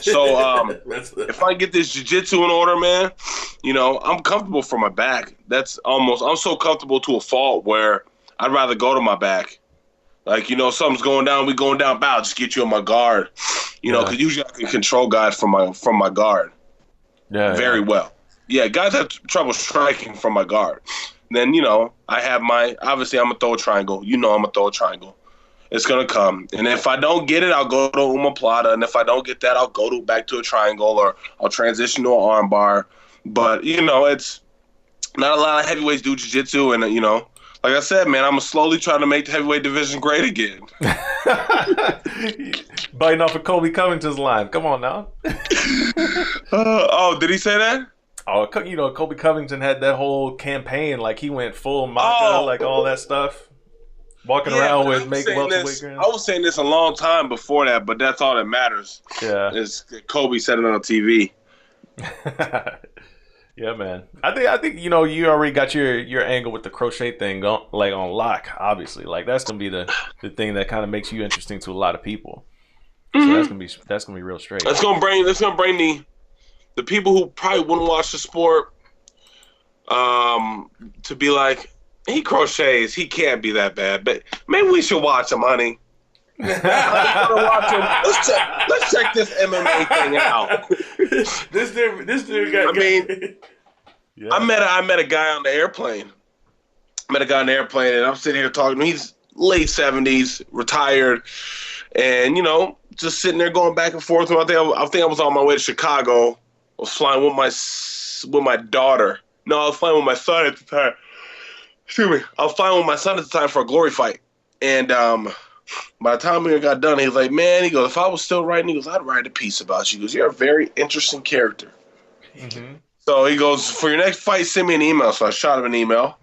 So if I get this jiu-jitsu in order, man, you know, I'm comfortable for my back. I'm so comfortable to a fault where I'd rather go to my back. Like, you know, something's going down, we going down, bow, just get you in my guard. You know, because usually I can control guys from my guard. Yeah. Very well. Yeah, guys have trouble striking from my guard. Then, you know, obviously I'm going to throw a triangle. You know I'm going to throw a triangle. It's going to come. And if I don't get it, I'll go to omoplata. And if I don't get that, I'll go back to a triangle, or I'll transition to an arm bar. But, you know, it's not a lot of heavyweights do jiu-jitsu. And, you know, like I said, man, I'm slowly trying to make the heavyweight division great again. Biting off of Colby Covington's line. Come on now. Did he say that? Oh, you know, Colby Covington had that whole campaign. Like, he went full MAGA, like all that stuff. Walking around with make welterweight ground. I was saying this a long time before that, but that's all that matters. Yeah. Is Kobe said it on TV. Yeah, man. I think you know, you already got your angle with the crochet thing on lock, obviously. Like, that's gonna be the thing that kind of makes you interesting to a lot of people. Mm-hmm. So that's gonna be real straight. That's gonna bring the people who probably wouldn't watch the sport to be like, he crochets, he can't be that bad, but maybe we should watch him, honey. Let's check this MMA thing out. This dude got. Yeah. I met a guy on the airplane. And I'm sitting here talking to him. He's late 70s, retired, and you know, just sitting there going back and forth. I think I was on my way to Chicago. I was flying with my daughter. No, I was flying with my son at the time. Excuse me. I was flying with my son at the time for a glory fight. And by the time we got done, he was like, man, he goes, if I was still writing, he goes, I'd write a piece about you. He goes, you're a very interesting character. Mm-hmm. So he goes, for your next fight, send me an email. So I shot him an email.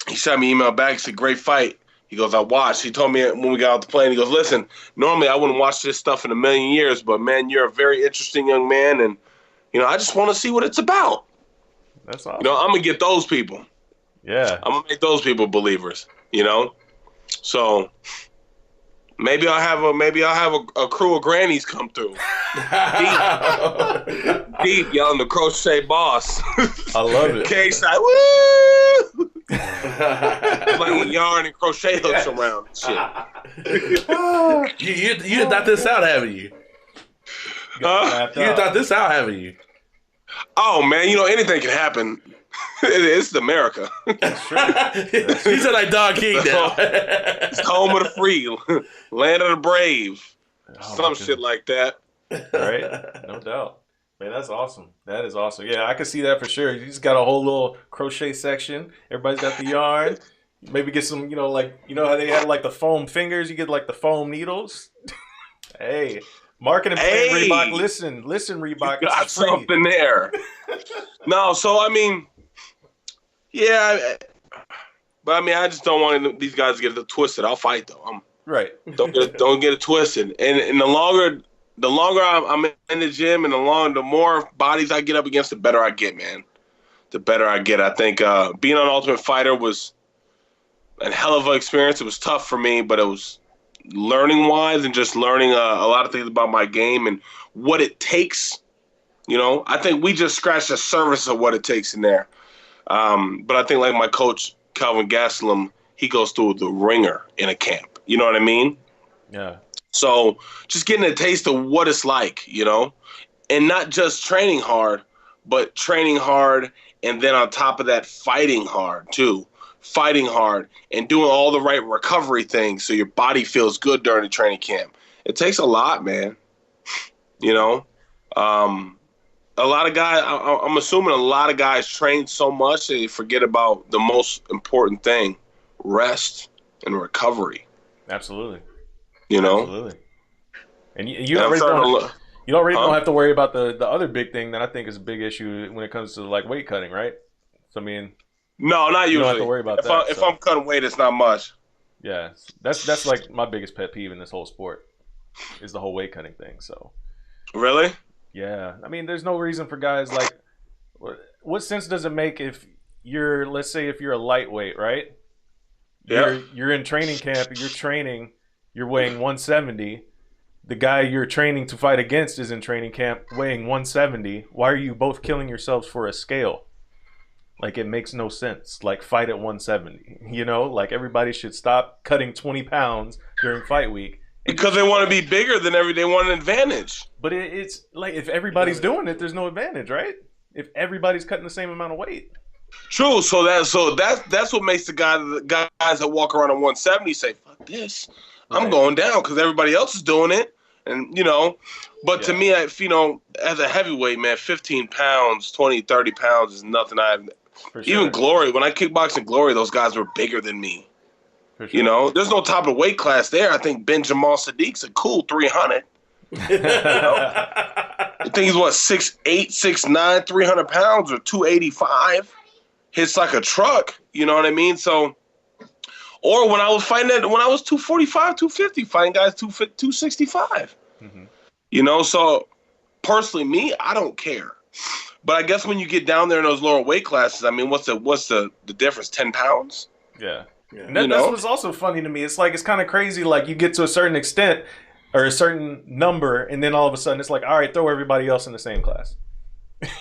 He shot me an email back. He said, great fight. He goes, I watched. He told me when we got off the plane, he goes, listen, normally I wouldn't watch this stuff in a million years, but, man, you're a very interesting young man, and, you know, I just want to see what it's about. That's awesome. You know, I'm going to get those people. Yeah. I'm going to make those people believers, you know? So maybe I'll have a crew of grannies come through. Deep yelling the crochet boss. I love it. K-side, woo! Like yarn and crochet hooks around and shit. You thought this out, haven't you? You thought this out, haven't you? Oh, man, you know, anything can happen. It's America. He said like Don King now. It's home of the free, land of the brave, some shit like that. Right? No doubt. Man, that's awesome. That is awesome. Yeah, I can see that for sure. You just got a whole little crochet section. Everybody's got the yarn. Maybe get some, like, how they have like the foam fingers? You get like the foam needles. Hey, marketing plan, Reebok. Listen, Reebok. You got something there. No, so I mean, yeah, but I mean, I just don't want these guys to get it twisted. I'll fight though. Right. Don't get it twisted. And the longer I'm in the gym, and the more bodies I get up against, the better I get, man. The better I get. I think being on Ultimate Fighter was a hell of an experience. It was tough for me, but it was learning-wise and just learning a lot of things about my game and what it takes. I think we just scratched the surface of what it takes in there. But I think like my coach, Calvin Gastelum, he goes through the ringer in a camp. You know what I mean? Yeah. So just getting a taste of what it's like, and not just training hard, but training hard and then on top of that, fighting hard too. Fighting hard and doing all the right recovery things so your body feels good during the training camp. It takes a lot, man. A lot of guys, I'm assuming a lot of guys train so much that they forget about the most important thing, rest and recovery. Absolutely. Absolutely. And you already don't have to worry about the other big thing that I think is a big issue when it comes to like weight cutting, right? So I mean, no, not usually. You don't have to worry about that. If I'm cutting weight, it's not much. Yeah, that's like my biggest pet peeve in this whole sport is the whole weight cutting thing. So really, yeah, I mean, there's no reason for guys like, what sense does it make if let's say if you're a lightweight, right? Yeah. You're in training camp. You're weighing 170. The guy you're training to fight against is in training camp weighing 170. Why are you both killing yourselves for a scale? Like, it makes no sense. Like, fight at 170. Like, everybody should stop cutting 20 pounds during fight week. Because they want to be bigger than they want an advantage. But it's like, if everybody's doing it, there's no advantage, right? If everybody's cutting the same amount of weight. True. So that's what makes the guys that walk around at 170 say, fuck this. I'm going down because everybody else is doing it. And, but to me, as a heavyweight, man, 15 pounds, 20, 30 pounds is nothing Sure. Even Glory, when I kickboxed in Glory, those guys were bigger than me. Sure. There's no top of weight class there. I think Ben Jamal Sadiq's a cool 300. I think he's 6'8", 6'9", 300 pounds or 285. Hits like a truck. You know what I mean? So, or when I was fighting when I was 245, 250, fighting guys 265. Mm-hmm. So personally, me, I don't care. But I guess when you get down there in those lower weight classes, I mean, what's the difference? 10 pounds? Yeah. And that's what's also funny to me. It's like, it's kind of crazy. Like, you get to a certain extent or a certain number, and then all of a sudden it's like, all right, throw everybody else in the same class.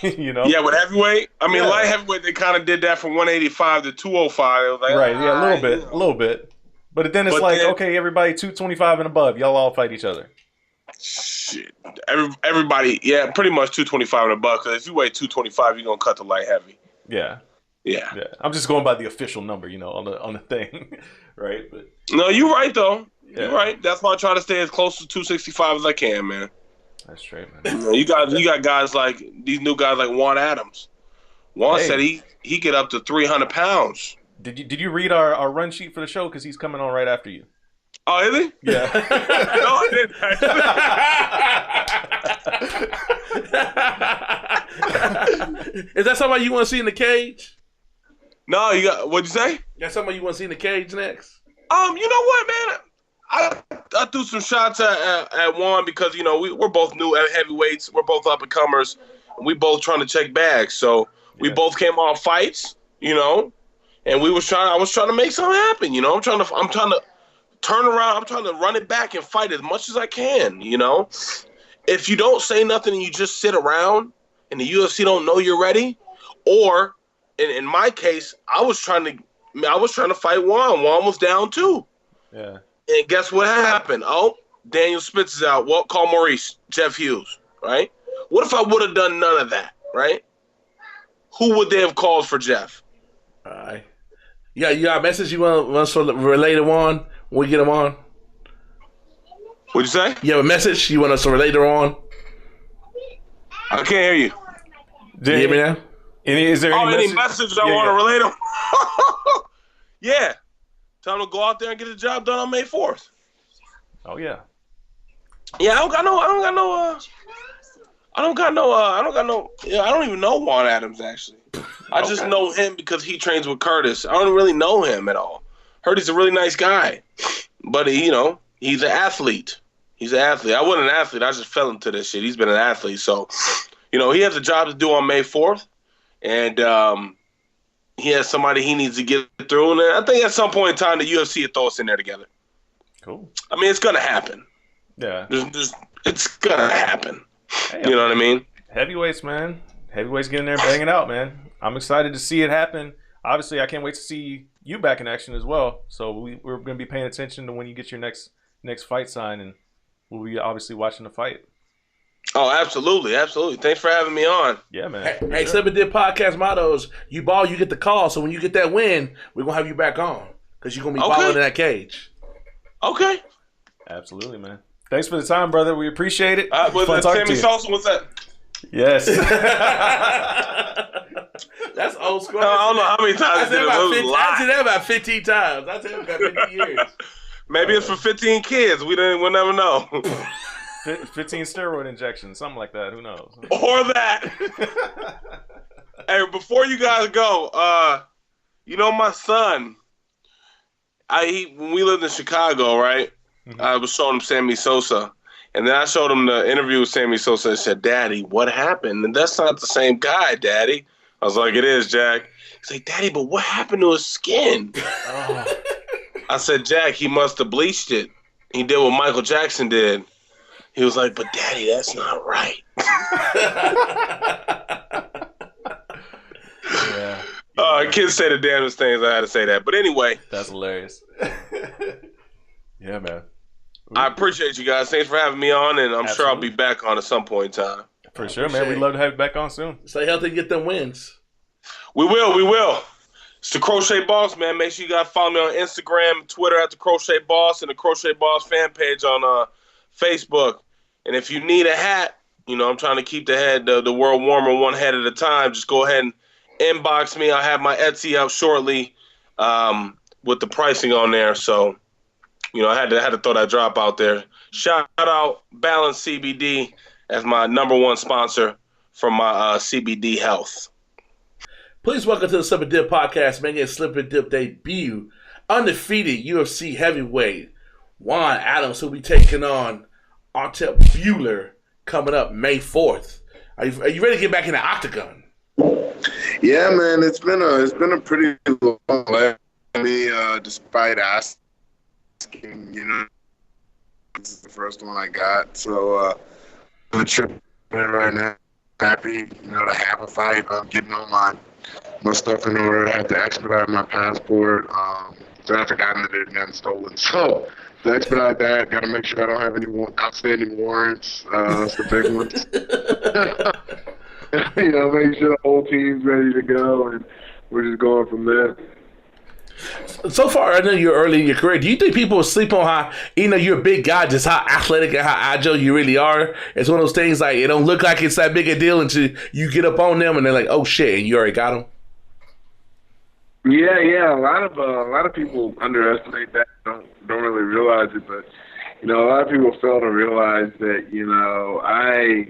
Yeah, with heavyweight. I mean, light heavyweight, they kind of did that from 185 to 205. It was like, right, yeah, a little bit. But then it's okay, everybody 225 and above, y'all all fight each other. Shit. Everybody, yeah, pretty much 225 and above. Because if you weigh 225, you're going to cut the light heavy. Yeah. Yeah. I'm just going by the official number, on the thing. Right? But no, you're right, though. Yeah. You're right. That's why I try to stay as close to 265 as I can, man. That's straight, man. You got guys like these new guys like Juan Adams. Juan said he get up to 300 pounds. Did you read our run sheet for the show? Because he's coming on right after you. Oh, is he? Yeah. No, I didn't. Is that somebody you want to see in the cage? No, what'd you say? That's somebody you want to see in the cage next? You know what, man? I threw some shots at Juan because we're both new heavyweights. We're both up and comers. We both trying to check bags. So we both came off fights, and I was trying to make something happen. I'm trying to turn around. I'm trying to run it back and fight as much as I can. If you don't say nothing and you just sit around and the UFC don't know you're ready, or in my case, I was trying to fight Juan. Juan was down too. Yeah. And guess what happened? Oh, Daniel Spitz is out. Well, call Maurice, Jeff Hughes, right? What if I would have done none of that, right? Who would they have called for Jeff? All right. Yeah, you got a message you want us to relay to Juan when we get him on? What'd you say? You have a message you want us to relay to Juan? I can't hear you. You hear me now? Is there any message I want to relay them? Yeah. Tell them to go out there and get the job done on May 4th. Oh yeah. Yeah, I don't even know Juan Adams actually. I just know him because he trains with Curtis. I don't really know him at all. Heard he's a really nice guy, but he's an athlete. He's an athlete. I wasn't an athlete. I just fell into this shit. He's been an athlete, so he has a job to do on May 4th, and he has somebody he needs to get through. And I think at some point in time, the UFC will throw us in there together. Cool. I mean, it's gonna happen. Yeah. It's gonna happen. Hey, you know what I mean? Heavyweights, man. Heavyweights getting there and banging out, man. I'm excited to see it happen. Obviously, I can't wait to see you back in action as well. So we're going to be paying attention to when you get your next fight sign, and we'll be obviously watching the fight. Oh, absolutely, absolutely. Thanks for having me on. Yeah, man. Hey, Slip Dip podcast motto is you ball, you get the call. So when you get that win, we're going to have you back on because you're going to be balling in that cage. Okay. Absolutely, man. Thanks for the time, brother. We appreciate it. Was it Sammy Sosa? What's that? Yes. That's old school. I don't know how many times I did it. I did that about 15 times. I said it about 50 years. Maybe it's for 15 kids. We'll never know. 15 steroid injections, something like that. Who knows? Or that. Hey, before you guys go, my son, when we lived in Chicago, right? Mm-hmm. I was showing him Sammy Sosa. And then I showed him the interview with Sammy Sosa and said, Daddy, what happened? And that's not the same guy, Daddy. I was like, it is, Jack. He's like, Daddy, but what happened to his skin? Oh. I said, Jack, he must have bleached it. He did what Michael Jackson did. He was like, but Daddy, that's not right. Yeah. Kids say the damnest things. I had to say that. But anyway. That's hilarious. Yeah, man. I appreciate you guys. Thanks for having me on, and I'm sure I'll be back on at some point in time. For sure, man. We'd love to have you back on soon. Stay healthy and get them wins. We will. It's the Crochet Boss, man. Make sure you guys follow me on Instagram, Twitter at the Crochet Boss, and the Crochet Boss fan page on Facebook. And if you need a hat, I'm trying to keep the world warmer one head at a time. Just go ahead and inbox me. I'll have my Etsy out shortly with the pricing on there. So, I had to throw that drop out there. Shout out Balance CBD as my #1 sponsor for my CBD health. Please welcome to the Slip and Dip podcast, making his Slip and Dip debut. Undefeated UFC heavyweight Juan Adams, who'll be taking on Artep Bueller coming up May 4th. Are you ready to get back in the octagon? Yeah, man. It's been a pretty long journey, despite asking. This is the first one I got, so I'm tripping right now. Happy, to have a fight. I'm getting all my stuff in order. I have to expedite my passport. So I forgotten that it had gotten stolen. So to expedite that, got to make sure I don't have any outstanding warrants. That's the big one. Make sure the whole team's ready to go, and we're just going from there. So far, I know you're early in your career. Do you think people sleep on how, you're a big guy, just how athletic and how agile you really are? It's one of those things like it don't look like it's that big a deal until you get up on them and they're like, "Oh shit!" and you already got them. Yeah. A lot of people underestimate that. Don't really realize it, but a lot of people fail to realize that I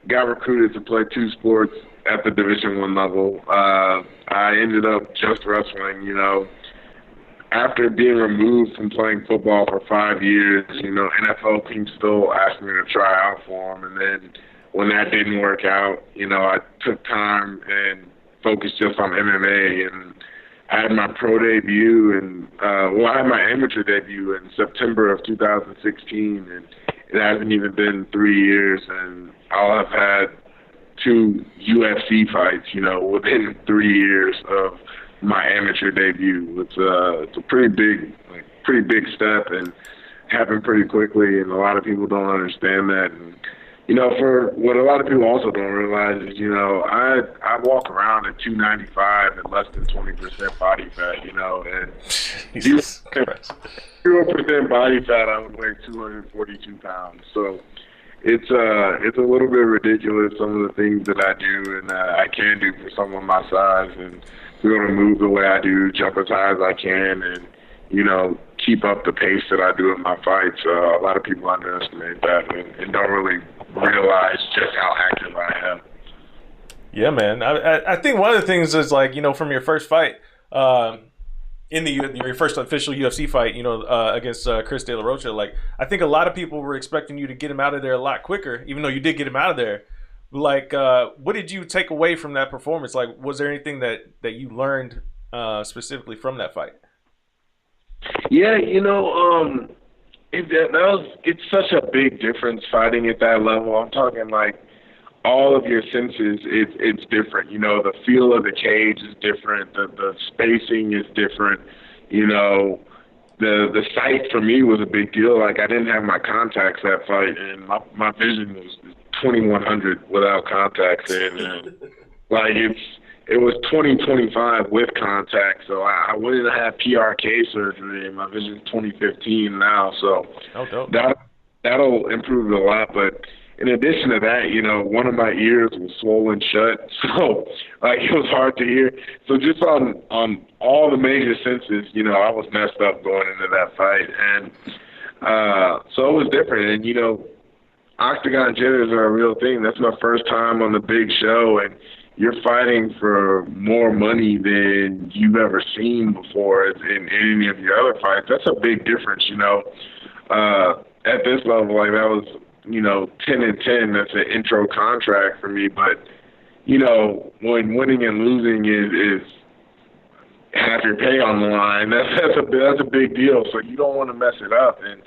got recruited to play 2 sports at the Division I level. I ended up just wrestling, After being removed from playing football for 5 years, NFL teams still asked me to try out for them. And then when that didn't work out, I took time and focused just on MMA. And I had my pro debut I had my amateur debut in September of 2016. And it hasn't even been 3 years. And I'll have had 2 UFC fights, within 3 years of my amateur debut. It's a pretty big step and happened pretty quickly, and a lot of people don't understand that. And for what a lot of people also don't realize is, I walk around at 295 and less than 20% body fat, and 0% body fat, I would weigh 242 pounds. So it's a little bit ridiculous, some of the things that I do and I can do for someone my size, and be able to move the way I do, jump as high as I can, and keep up the pace that I do in my fights. A lot of people underestimate that and don't really realize just how active I am. Yeah, man. I think one of the things is like, from your first fight, in your first official UFC fight, against Chris De La Rocha, like I think a lot of people were expecting you to get him out of there a lot quicker, even though you did get him out of there. Like, what did you take away from that performance? Like, was there anything that you learned specifically from that fight? Yeah, it's such a big difference fighting at that level. I'm talking like all of your senses, it's different. The feel of the cage is different. The spacing is different. The sight for me was a big deal. Like I didn't have my contacts that fight, and my vision was 2100 without contacts, and like it was 2025 with contacts. So I went in to have PRK surgery, and my vision's 2015 now. So that'll improve it a lot, but. In addition to that, one of my ears was swollen shut, so like it was hard to hear. So just on all the major senses, I was messed up going into that fight, and so it was different. And octagon jitters are a real thing. That's my first time on the big show, and you're fighting for more money than you've ever seen before in any of your other fights. That's a big difference, at this level. Like that was. 10 and 10, that's an intro contract for me. But, when winning and losing is half your pay on the line, that's a big deal. So you don't want to mess it up. And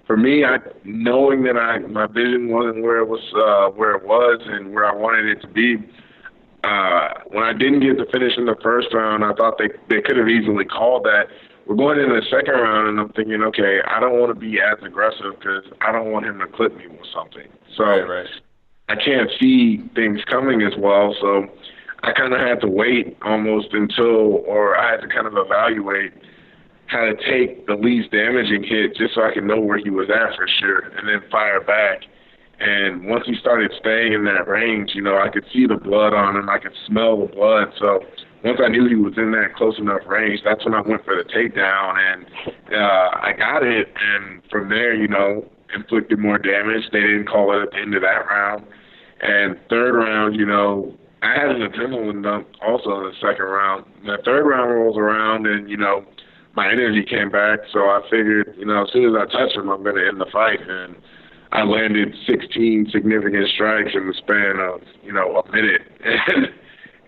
for me, knowing that my vision wasn't where it was and where I wanted it to be, when I didn't get to finish in the first round, I thought they could have easily called that. We're going into the second round, and I'm thinking, okay, I don't want to be as aggressive because I don't want him to clip me with something. So right. I can't see things coming as well, so I kind of had to wait almost or I had to kind of evaluate how to take the least damaging hit just so I could know where he was at for sure, and then fire back. And once he started staying in that range, I could see the blood on him. I could smell the blood, so once I knew he was in that close enough range, that's when I went for the takedown, and I got it. And from there, inflicted more damage. They didn't call it at the end of that round. And third round, I had an adrenaline dump also in the second round. The third round rolls around, and, my energy came back. So I figured, as soon as I touch him, I'm going to end the fight. And I landed 16 significant strikes in the span of, a minute. And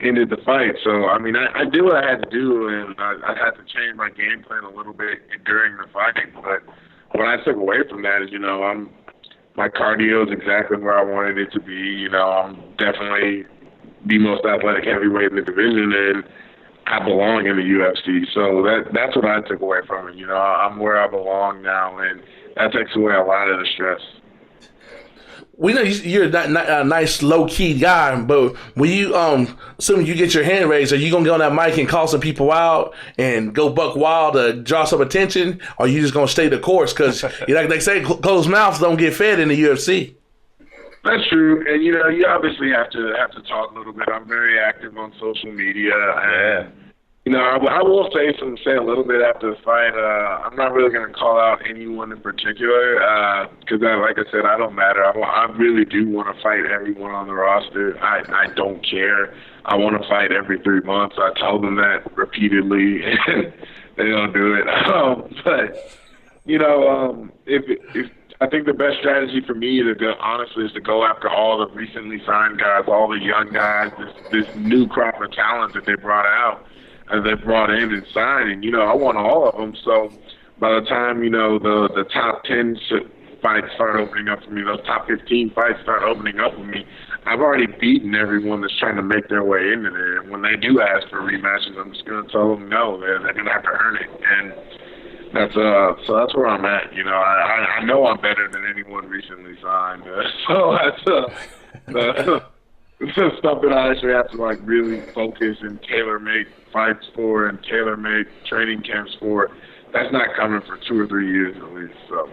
ended the fight. So, I mean, I did what I had to do, and I had to change my game plan a little bit during the fight. But what I took away from that is, my cardio is exactly where I wanted it to be. I'm definitely the most athletic heavyweight in the division, and I belong in the UFC. So that's what I took away from it. I'm where I belong now, and that takes away a lot of the stress. We know you're a nice low-key guy, but when you assuming you get your hand raised, are you gonna get on that mic and call some people out and go buck wild to draw some attention, or are you just gonna stay the course? Because like they say, closed mouths don't get fed in the UFC. That's true, and you obviously have to talk a little bit. I'm very active on social media, and I will say a little bit after the fight. I'm not really going to call out anyone in particular because, like I said, I don't matter. I really do want to fight everyone on the roster. I don't care. I want to fight every 3 months. I tell them that repeatedly, and they don't do it. But if I think the best strategy for me is to go after all the recently signed guys, all the young guys, this new crop of talent that they brought out. They brought in and signed, and I want all of them. So by the time the top 10 fights start opening up for me, those top 15 fights start opening up for me, I've already beaten everyone that's trying to make their way into there. And when they do ask for rematches, I'm just going to tell them no. They're going to have to earn it, and that's where I'm at. I know I'm better than anyone recently signed, so that's. It's stuff that I actually have to really focus and tailor-make fights for and tailor-make training camps for. That's not coming for 2 or 3 years at least. So.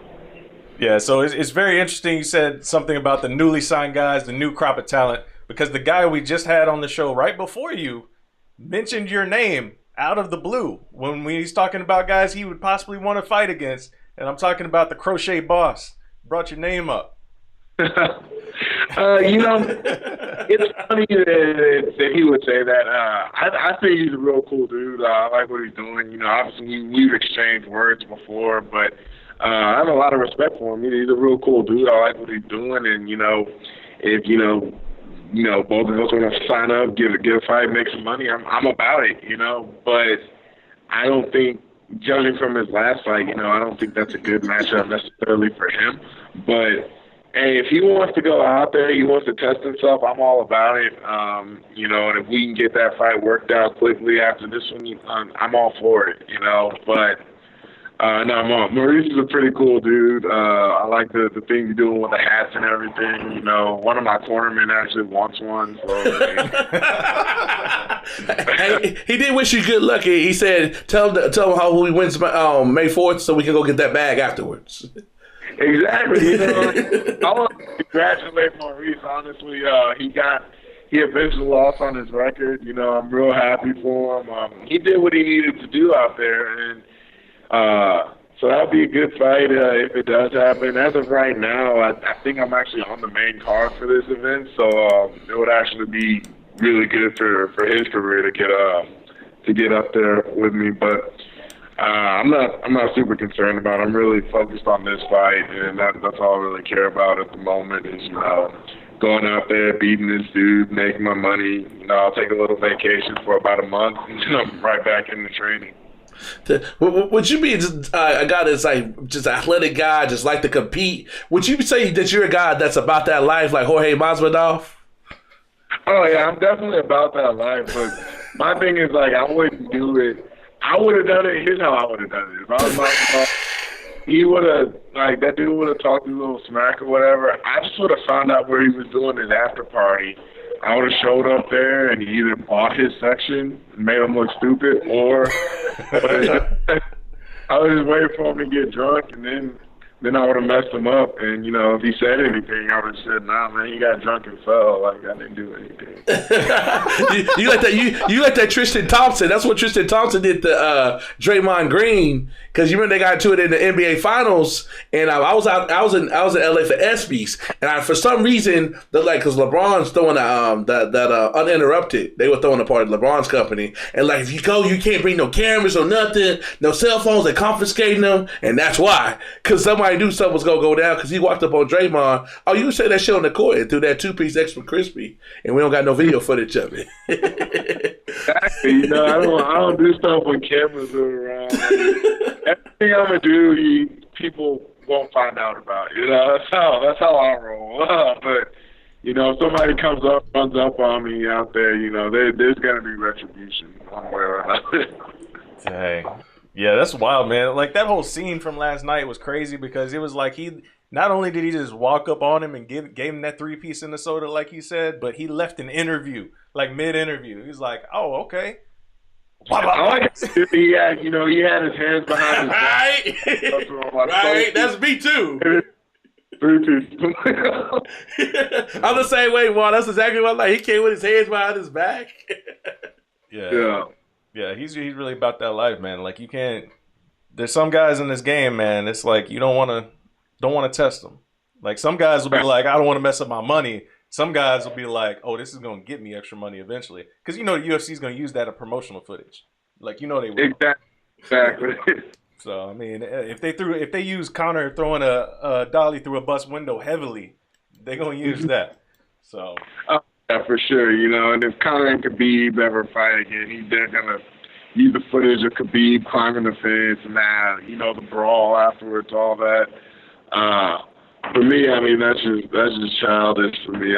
Yeah, so it's very interesting. You said something about the newly signed guys, the new crop of talent, because the guy we just had on the show right before you mentioned your name out of the blue when he's talking about guys he would possibly want to fight against. And I'm talking about the Crochet Boss. Brought your name up. It's funny that he would say that. I think he's a real cool dude. I like what he's doing. Obviously we've exchanged words before, but I have a lot of respect for him. He's a real cool dude. I like what he's doing, and if both of us want to sign up, get a fight, make some money, I'm about it. But I don't think, judging from his last fight, I don't think that's a good matchup necessarily for him. But hey, if he wants to go out there, he wants to test himself, I'm all about it. And if we can get that fight worked out quickly after this one, I'm all for it, But no, Maurice is a pretty cool dude. I like the thing you're doing with the hats and everything. One of my cornermen actually wants one. So, hey, he did wish you good luck. He said, tell him how he wins May 4th so we can go get that bag afterwards. Exactly. I want to congratulate Maurice. Honestly, he eventually lost on his record. I'm real happy for him. He did what he needed to do out there, and so that'll be a good fight if it does happen. As of right now, I think I'm actually on the main card for this event, so it would actually be really good for his career to get up there with me. But I'm not super concerned about it. I'm really focused on this fight, and that's all I really care about at the moment is going out there, beating this dude, making my money. I'll take a little vacation for about a month, and then I'm right back into training. Would you be a guy that's like just an athletic guy, just like to compete? Would you say that you're a guy that's about that life, like Jorge Masvidal? Oh yeah, I'm definitely about that life. But my thing is I wouldn't do it. I would have done it. Here's how I would have done it. If I was Masvidal, he would have that dude would have talked a little smack or whatever. I just would have found out where he was doing his after party. I would have showed up there and he either bought his section and made him look stupid, or I was just waiting for him to get drunk, and then I would have messed him up. And if he said anything, I would have said, "Nah, man, he got drunk and fell. I didn't do anything." you like that? You like that Tristan Thompson? That's what Tristan Thompson did to Draymond Green, because you remember they got into it in the NBA Finals, and I was in LA for ESPYs, and for some reason because LeBron's throwing that uninterrupted, they were throwing a party at LeBron's company, and if you go, you can't bring no cameras or nothing, no cell phones, they confiscating them, and that's why, because somebody knew something was gonna go down, because he walked up on Draymond. Oh, you said that shit on the court and threw that 2-piece extra crispy, and we don't got no video footage of it. Exactly. I don't do stuff when cameras are around. Everything I'm gonna do, people won't find out about. That's how I roll. But if somebody runs up on me out there, there's gonna be retribution one way or another. Dang. Yeah, that's wild, man. That whole scene from last night was crazy, because it was he not only did he just walk up on him and gave him that 3-piece in the soda like he said, but he left an interview, mid-interview. He's like, "Oh, okay." He had his hands behind his back. Right. That's me too. 3-piece. I'm the same way, Juan. That's exactly what I like. He came with his hands behind his back. Yeah. Yeah, he's really about that life, man. You can't. There's some guys in this game, man. It's you don't want to test them. Some guys will be like, I don't want to mess up my money. Some guys will be like, oh, this is going to get me extra money eventually, because the UFC is going to use that as promotional footage. They will. Exactly. So I mean, if they use Conor throwing a dolly through a bus window heavily, they're going to use that. So. Yeah, for sure, and if Conor and Khabib ever fight again, they're gonna use the footage of Khabib climbing the fence and the brawl afterwards, all that. For me, I mean, that's just childish for me.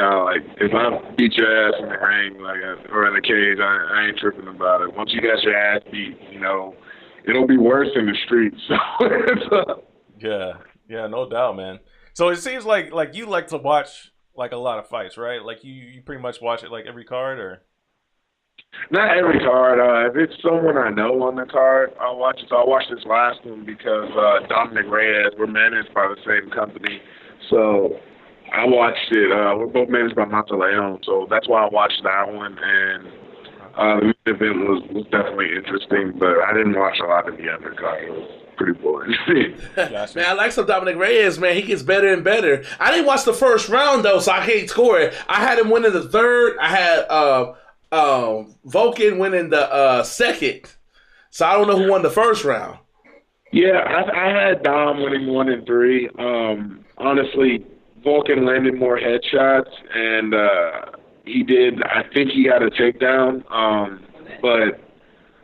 If I beat your ass in the ring, or in the cage, I ain't tripping about it. Once you got your ass beat, it'll be worse in the streets. So. Yeah, no doubt, man. So it seems like you like to watch a lot of fights, right? You pretty much watch it every card, or? Not every card. If it's someone I know on the card, I'll watch it. So I watched this last one because Dominic Reyes, we're managed by the same company. So I watched it. We're both managed by Monteleone, so that's why I watched that one. And the event was definitely interesting, but I didn't watch a lot of the undercard. It was pretty boring. Man, I like some Dominic Reyes, man. He gets better and better. I didn't watch the first round, though, so I can't score it. I had him winning the third. I had Vulcan winning the second. So I don't know who won the first round. Yeah, I had Dom winning 1 and 3. Honestly, Vulcan landed more headshots, and he did. I think he got a takedown, but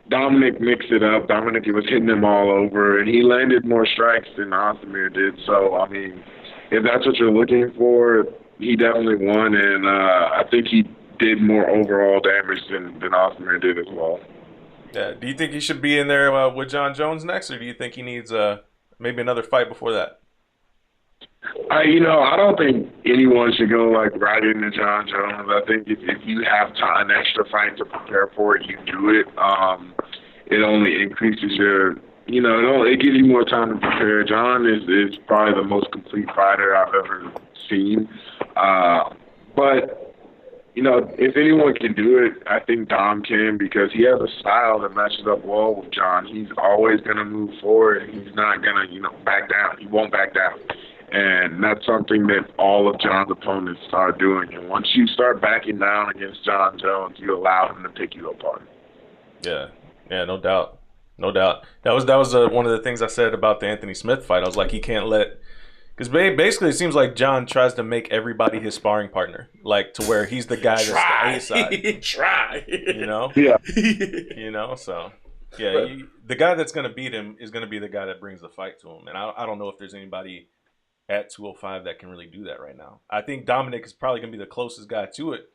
Dominic mixed it up. Dominic was hitting him all over, and he landed more strikes than Osimir did. So, I mean, if that's what you're looking for, he definitely won, and I think he did more overall damage than Osimir did as well. Yeah. Do you think he should be in there with John Jones next, or do you think he needs maybe another fight before that? I don't think anyone should go right into John Jones. I think if you have an extra fight to prepare for it, you do it. It only increases your, it gives you more time to prepare. John is probably the most complete fighter I've ever seen. But if anyone can do it, I think Dom can, because he has a style that matches up well with John. He's always going to move forward. He's not going to, back down. He won't back down. And that's something that all of John's opponents start doing. And once you start backing down against John Jones, you allow him to pick you apart. Yeah, no doubt. That was one of the things I said about the Anthony Smith fight. I was like, he can't let. Because basically, it seems like John tries to make everybody his sparring partner, to where he's the guy that's the A side. Try. Yeah. So yeah, the guy that's going to beat him is going to be the guy that brings the fight to him. And I don't know if there's anybody at 205 that can really do that right now. I think Dominic is probably going to be the closest guy to it,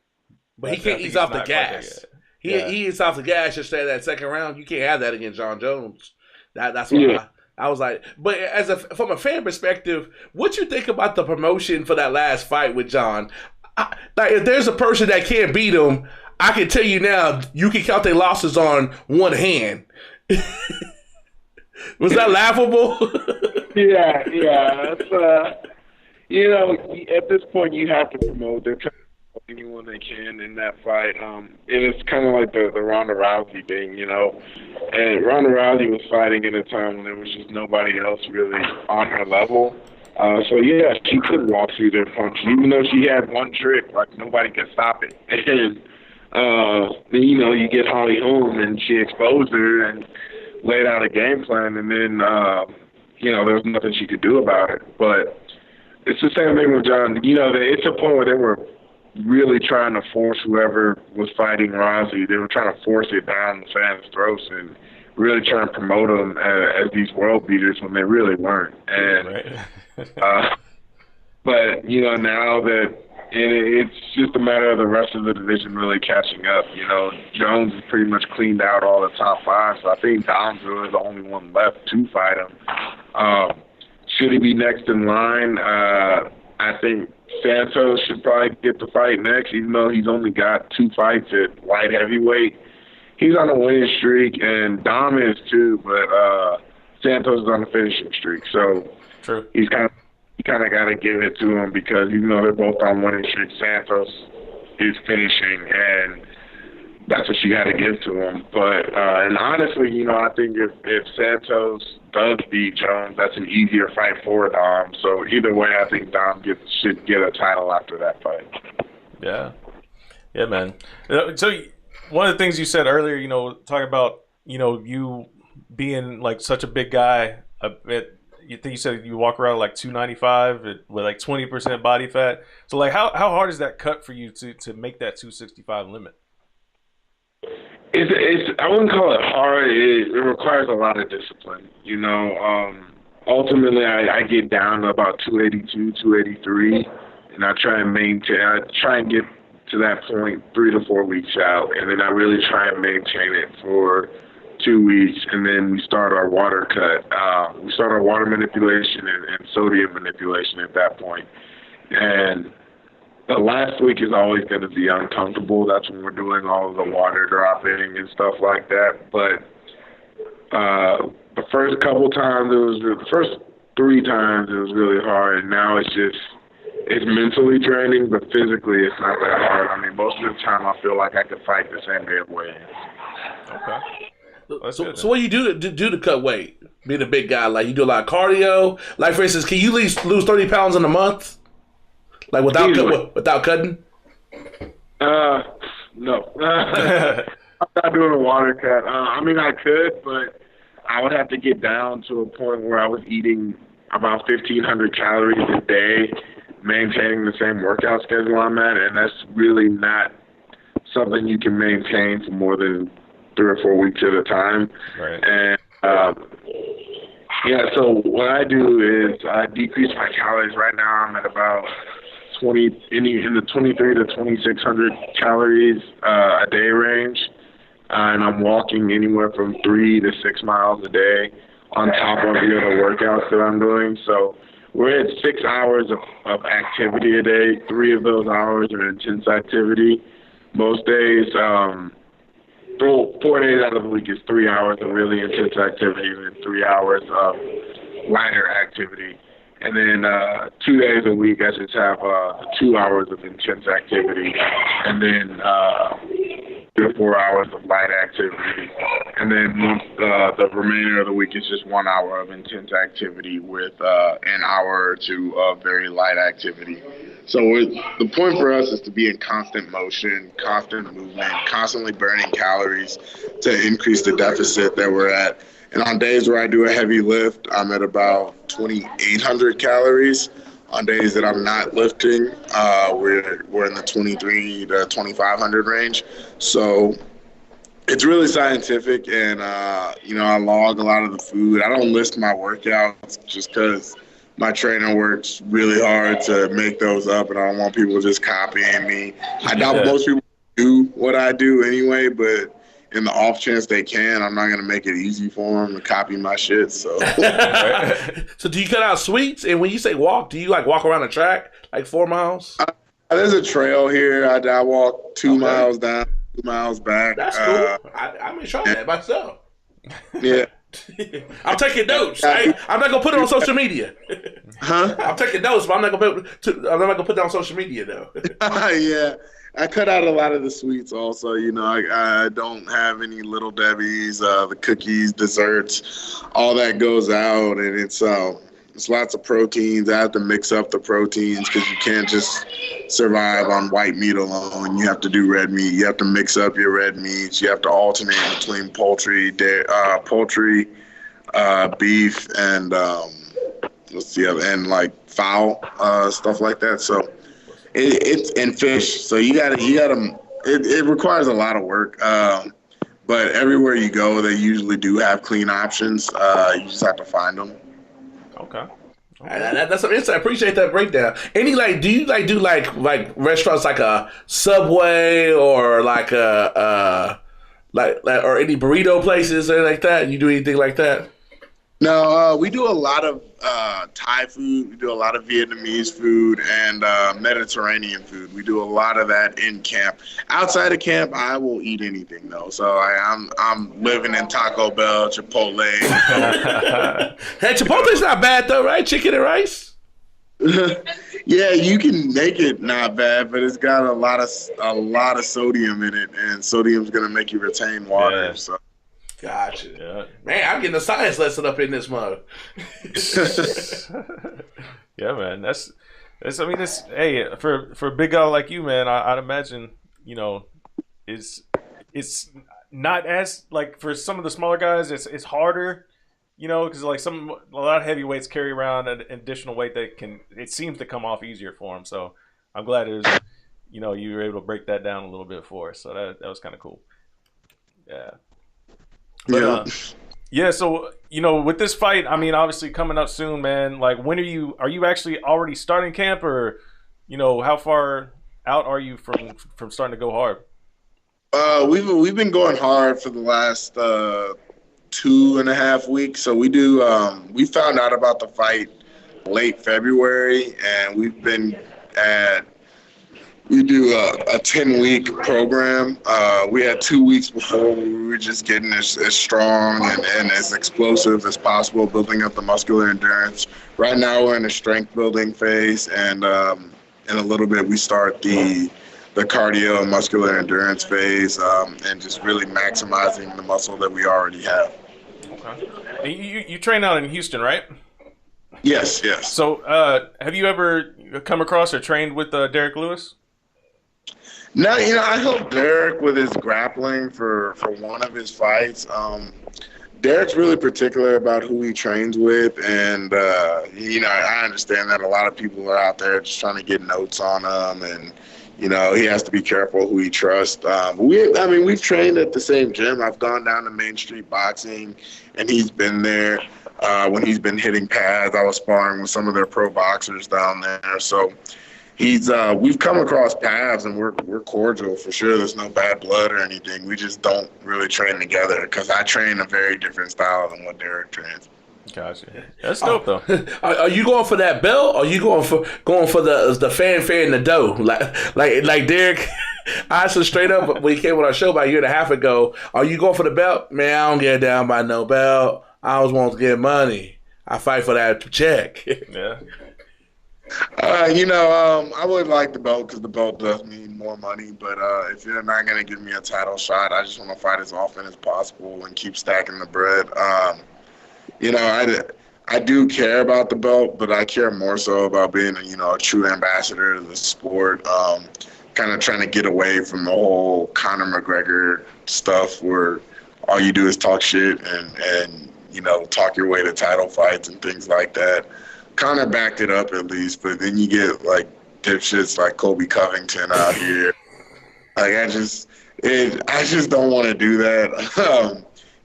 but he can't ease off the gas. He eats off the gas just say that second round. You can't have that against John Jones. That's why. I was like, but from a fan perspective, what you think about the promotion for that last fight with John? If there's a person that can't beat him, I can tell you now, you can count their losses on one hand. Was that laughable? Yeah. It's, at this point, you have to promote. They're trying to promote anyone they can in that fight. And it's kind of like the Ronda Rousey thing, And Ronda Rousey was fighting in a time when there was just nobody else really on her level. So, yeah, she could walk through their punches. Even though she had one trick, nobody could stop it. And then, you get Holly Holm, and she exposed her and laid out a game plan, and then, there was nothing she could do about it. But it's the same thing with John. It's a point where they were really trying to force whoever was fighting Rousey. They were trying to force it down the fans' throats and really trying to promote them as these world beaters when they really weren't. And but now that it's just a matter of the rest of the division really catching up. Jones has pretty much cleaned out all the top 5, so I think Dom's really the only one left to fight him. Should he be next in line? I think Santos should probably get the fight next, even though he's only got 2 fights at light heavyweight. He's on a winning streak, and Dom is too, but Santos is on a finishing streak. So true. You kind of got to give it to him, because even though they're both on winning streak, Santos is finishing, and that's what you got to give to him. But and honestly, I think if Santos does beat Jones, that's an easier fight for Dom. So either way, I think Dom should get a title after that fight. Yeah, man. So one of the things you said earlier, talking about you being such a big guy. You think you said you walk around 295 with 20% body fat. So how hard is that cut for you to make that 265 limit? I wouldn't call it hard. It requires a lot of discipline. Ultimately, I get down to about 282, 283, and I try and get to that point 3 to 4 weeks out, and then I really try and maintain it for 2 weeks, and then we start our water cut. We start our water manipulation and sodium manipulation at that point. And the last week is always going to be uncomfortable. That's when we're doing all of the water dropping and stuff like that. But the first couple times, the first 3 times it was really hard, and now it's mentally draining, but physically it's not that hard. I mean, most of the time I feel like I could fight the same day of weigh-ins. Okay. So what do you do to cut weight? Being a big guy, like you do a lot of cardio. Like for instance, can you at least lose 30 pounds in a month? Like without cutting? No. I'm not doing a water cut. I mean, I could, but I would have to get down to a point where I was eating about 1,500 calories a day, maintaining the same workout schedule I'm at, and that's really not something you can maintain for more than 3 or 4 weeks at a time. Right. And so what I do is I decrease my calories. Right now I'm at about in the 23 to 2,600 calories a day range, and I'm walking anywhere from 3 to 6 miles a day on top of the other workouts that I'm doing. So we're at 6 hours of activity a day. 3 of those hours are intense activity. Most days, 4 days out of the week is 3 hours of really intense activity and then 3 hours of lighter activity. And then 2 days a week, I just have 2 hours of intense activity, and then 3 or 4 hours of light activity. And then the remainder of the week is just 1 hour of intense activity with an hour or 2 of very light activity. So the point for us is to be in constant motion, constant movement, constantly burning calories to increase the deficit that we're at. And on days where I do a heavy lift, I'm at about 2,800 calories. On days that I'm not lifting, we're in the 23 to 2,500 range. So it's really scientific, and I log a lot of the food. I don't list my workouts just because my trainer works really hard to make those up, and I don't want people just copying me. I doubt most people do what I do anyway, but in the off chance they can, I'm not going to make it easy for them to copy my shit. So, So do you cut out sweets? And when you say walk, do you like walk around the track, like 4 miles? There's a trail here. I walk 2 miles down, 2 miles back. That's cool. I may try that myself. Yeah. I'm taking notes. I'm not gonna put it on social media. Huh? I'm taking notes, but I'm not gonna put that on social media though. Yeah. I cut out a lot of the sweets also. I don't have any Little Debbie's, the cookies, desserts, all that goes out, and it's lots of proteins. I have to mix up the proteins because you can't just survive on white meat alone. You have to do red meat. You have to mix up your red meats. You have to alternate between poultry, beef, and what's the other, and like fowl, stuff like that. So. It's and fish, so you gotta. It requires a lot of work, but everywhere you go, they usually do have clean options. You just have to find them. Okay. That's some insight. I appreciate that breakdown. Do you do restaurants like a Subway or like or any burrito places or like that? You do anything like that? No, we do a lot of Thai food. We do a lot of Vietnamese food and Mediterranean food. We do a lot of that in camp. Outside of camp, I will eat anything though. So I'm living in Taco Bell, Chipotle. Hey, Chipotle's not bad though, right? Chicken and rice. Yeah, you can make it not bad, but it's got a lot of sodium in it, and sodium's gonna make you retain water. Yeah. So. Gotcha. Yeah. Man, I'm getting a science lesson up in this mug. Yeah, man. That's hey, for a big guy like you, man, I'd imagine, it's not as like for some of the smaller guys, it's harder, because like a lot of heavyweights carry around an additional weight that it seems to come off easier for them. So I'm glad you were able to break that down a little bit for us. So that was kind of cool. Yeah. But, so, with this fight, I mean, obviously coming up soon, man, like when are you actually already starting camp, or, how far out are you from starting to go hard? We've been going hard for the last 2.5 weeks. So we found out about the fight late February, and we've been at We do a 10-week program. We had 2 weeks before where we were just getting as strong and as explosive as possible, building up the muscular endurance. Right now we're in a strength building phase, and in a little bit we start the cardio and muscular endurance phase, and just really maximizing the muscle that we already have. Okay. You train out in Houston, right? Yes. So have you ever come across or trained with Derek Lewis? No, I helped Derek with his grappling for one of his fights. Derek's really particular about who he trains with, and I understand that a lot of people are out there just trying to get notes on him, and he has to be careful who he trusts. We've trained at the same gym. I've gone down to Main Street Boxing, and he's been there when he's been hitting pads. I was sparring with some of their pro boxers down there, so. We've come across paths, and we're cordial for sure. There's no bad blood or anything. We just don't really train together because I train a very different style than what Derek trains. Gotcha. That's dope though. Are you going for that belt? Or are you going for the fanfare and the dough? Like Derek? I said straight up when he came on our show about a year and a half ago. Are you going for the belt? Man, I don't get down by no belt. I always want to get money. I fight for that check. Yeah. I would like the belt because the belt does mean more money. But if you're not going to give me a title shot, I just want to fight as often as possible and keep stacking the bread. I do care about the belt, but I care more so about being, a true ambassador of the sport. Kind of trying to get away from the whole Conor McGregor stuff where all you do is talk shit and talk your way to title fights and things like that. Conor backed it up at least, but then you get like dipshits like Colby Covington out here. Like I just don't want to do that.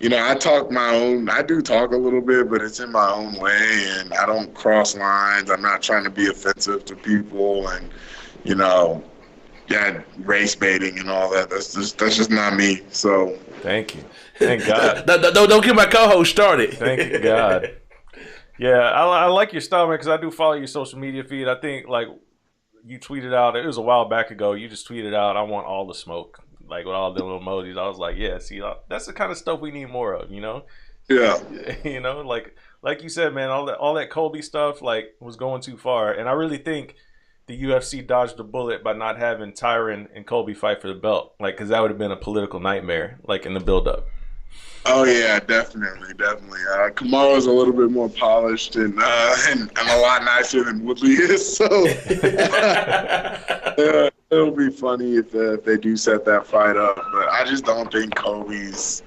I do talk a little bit, but it's in my own way, and I don't cross lines. I'm not trying to be offensive to people, and race baiting and all that. That's just not me. So thank you, thank God. Don't get my co-host started. Thank you, God. Yeah, I like your style, man, because I do follow your social media feed. I think, like, you tweeted out, it was a while back ago, you just tweeted out, I want all the smoke, like, with all the little emojis. I was like, yeah, see, that's the kind of stuff we need more of, Yeah. Like you said, man, all that Colby stuff, like, was going too far. And I really think the UFC dodged the bullet by not having Tyron and Colby fight for the belt, like, because that would have been a political nightmare, like, in the build-up. Oh yeah, definitely. Kamaru's a little bit more polished and a lot nicer than Woodley is, so it'll be funny if they do set that fight up. But I just don't think Kobe's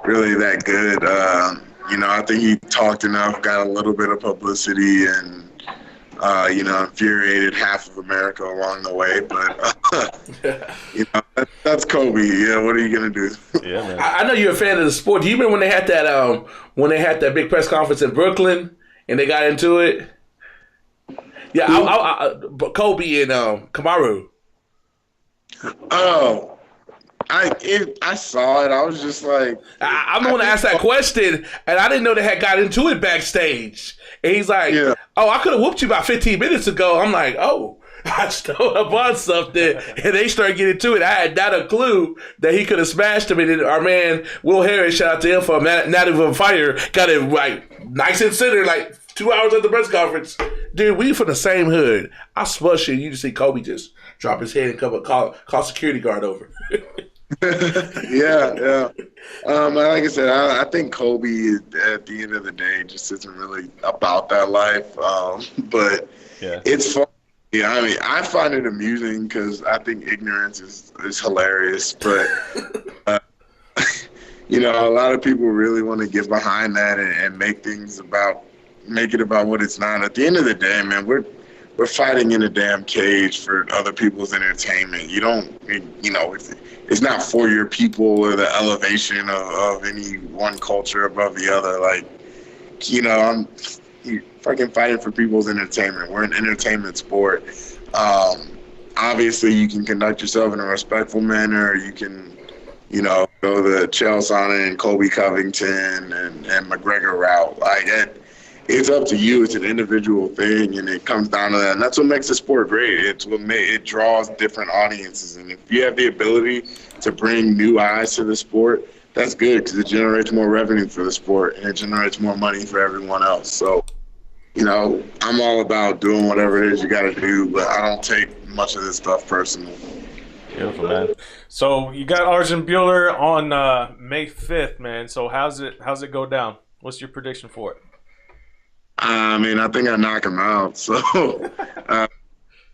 really that good. I think he talked enough, got a little bit of publicity, and infuriated half of America along the way. But that's Kobe. Yeah, what are you gonna do? Yeah, man. I know you're a fan of the sport. Do you remember when they had that big press conference in Brooklyn and they got into it? Yeah, Kobe and Kamaru. Oh, I saw it. I was just like, I'm the one to ask that question, and I didn't know they had got into it backstage. And he's like, "Oh, I could have whooped you about 15 minutes ago." I'm like, "Oh." I stumbled upon something, and they started getting to it. I had not a clue that he could have smashed him. And our man, Will Harris, shout out to him for not even a fighter, got it like nice and center, like 2 hours at the press conference. Dude, we from the same hood. I smush you, and you just see Kobe just drop his head and come call security guard over. Yeah. Like I said, I think Kobe, at the end of the day, just isn't really about that life. But it's fun. Yeah, I find it amusing because I think ignorance is hilarious. But, a lot of people really want to get behind that and make it about what it's not. At the end of the day, man, we're fighting in a damn cage for other people's entertainment. It's not for your people or the elevation of any one culture above the other. Like, I'm fucking fighting for people's entertainment. We're an entertainment sport. Obviously, you can conduct yourself in a respectful manner. You can, go the Chael Sonnen and Colby Covington and McGregor route. Like, it's up to you. It's an individual thing, and it comes down to that. And that's what makes the sport great. It's what it draws different audiences. And if you have the ability to bring new eyes to the sport, that's good because it generates more revenue for the sport and it generates more money for everyone else. So, I'm all about doing whatever it is you got to do, but I don't take much of this stuff personally. Beautiful, man. So you got Arjun Bueller on May 5th, man. So how's it go down? What's your prediction for it? I mean, I think I knock him out. So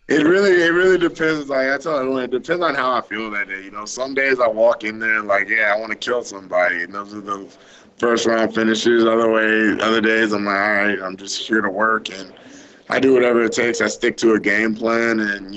it really depends. Like I tell everyone, it depends on how I feel that day. Some days I walk in there like, yeah, I want to kill somebody, and those are the first round finishes. Other days I'm like, all right, I'm just here to work, and I do whatever it takes. I stick to a game plan, and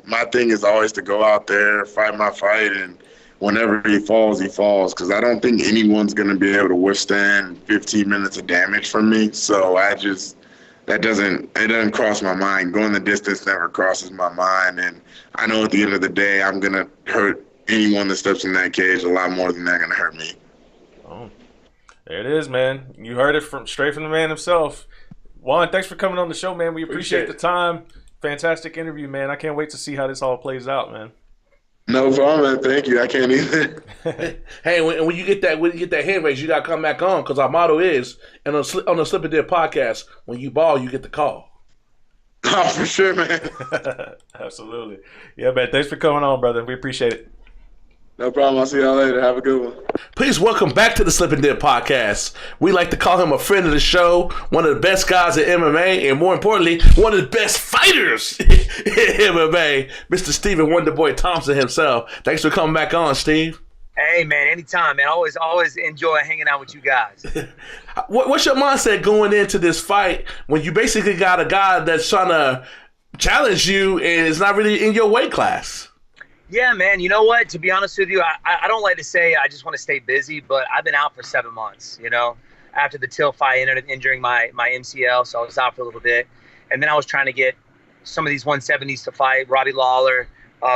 my thing is always to go out there, fight my fight, and whenever he falls, because I don't think anyone's going to be able to withstand 15 minutes of damage from me. So it doesn't cross my mind. Going the distance never crosses my mind, and I know at the end of the day I'm going to hurt anyone that steps in that cage a lot more than they're going to hurt me. Oh, there it is, man. You heard it straight from the man himself. Juan, thanks for coming on the show, man. We appreciate the time. Fantastic interview, man. I can't wait to see how this all plays out, man. No problem, man. Thank you. I can't either. Hey, when you get that hand raise, you gotta come back on because our motto is, and on the Slip and Dip podcast, when you ball, you get the call. Oh, for sure, man. Absolutely. Yeah, man. Thanks for coming on, brother. We appreciate it. No problem. I'll see y'all later. Have a good one. Please welcome back to the Slip and Dip podcast. We like to call him a friend of the show, one of the best guys at MMA, and more importantly, one of the best fighters in MMA, Mr. Stephen Wonderboy Thompson himself. Thanks for coming back on, Steve. Hey, man, anytime, man. Always enjoy hanging out with you guys. What's your mindset going into this fight when you basically got a guy that's trying to challenge you and is not really in your weight class? Yeah, man. You know what? To be honest with you, I don't like to say I just want to stay busy, but I've been out for 7 months, After the Till fight, I ended up injuring my MCL, so I was out for a little bit. And then I was trying to get some of these 170s to fight, Robbie Lawler,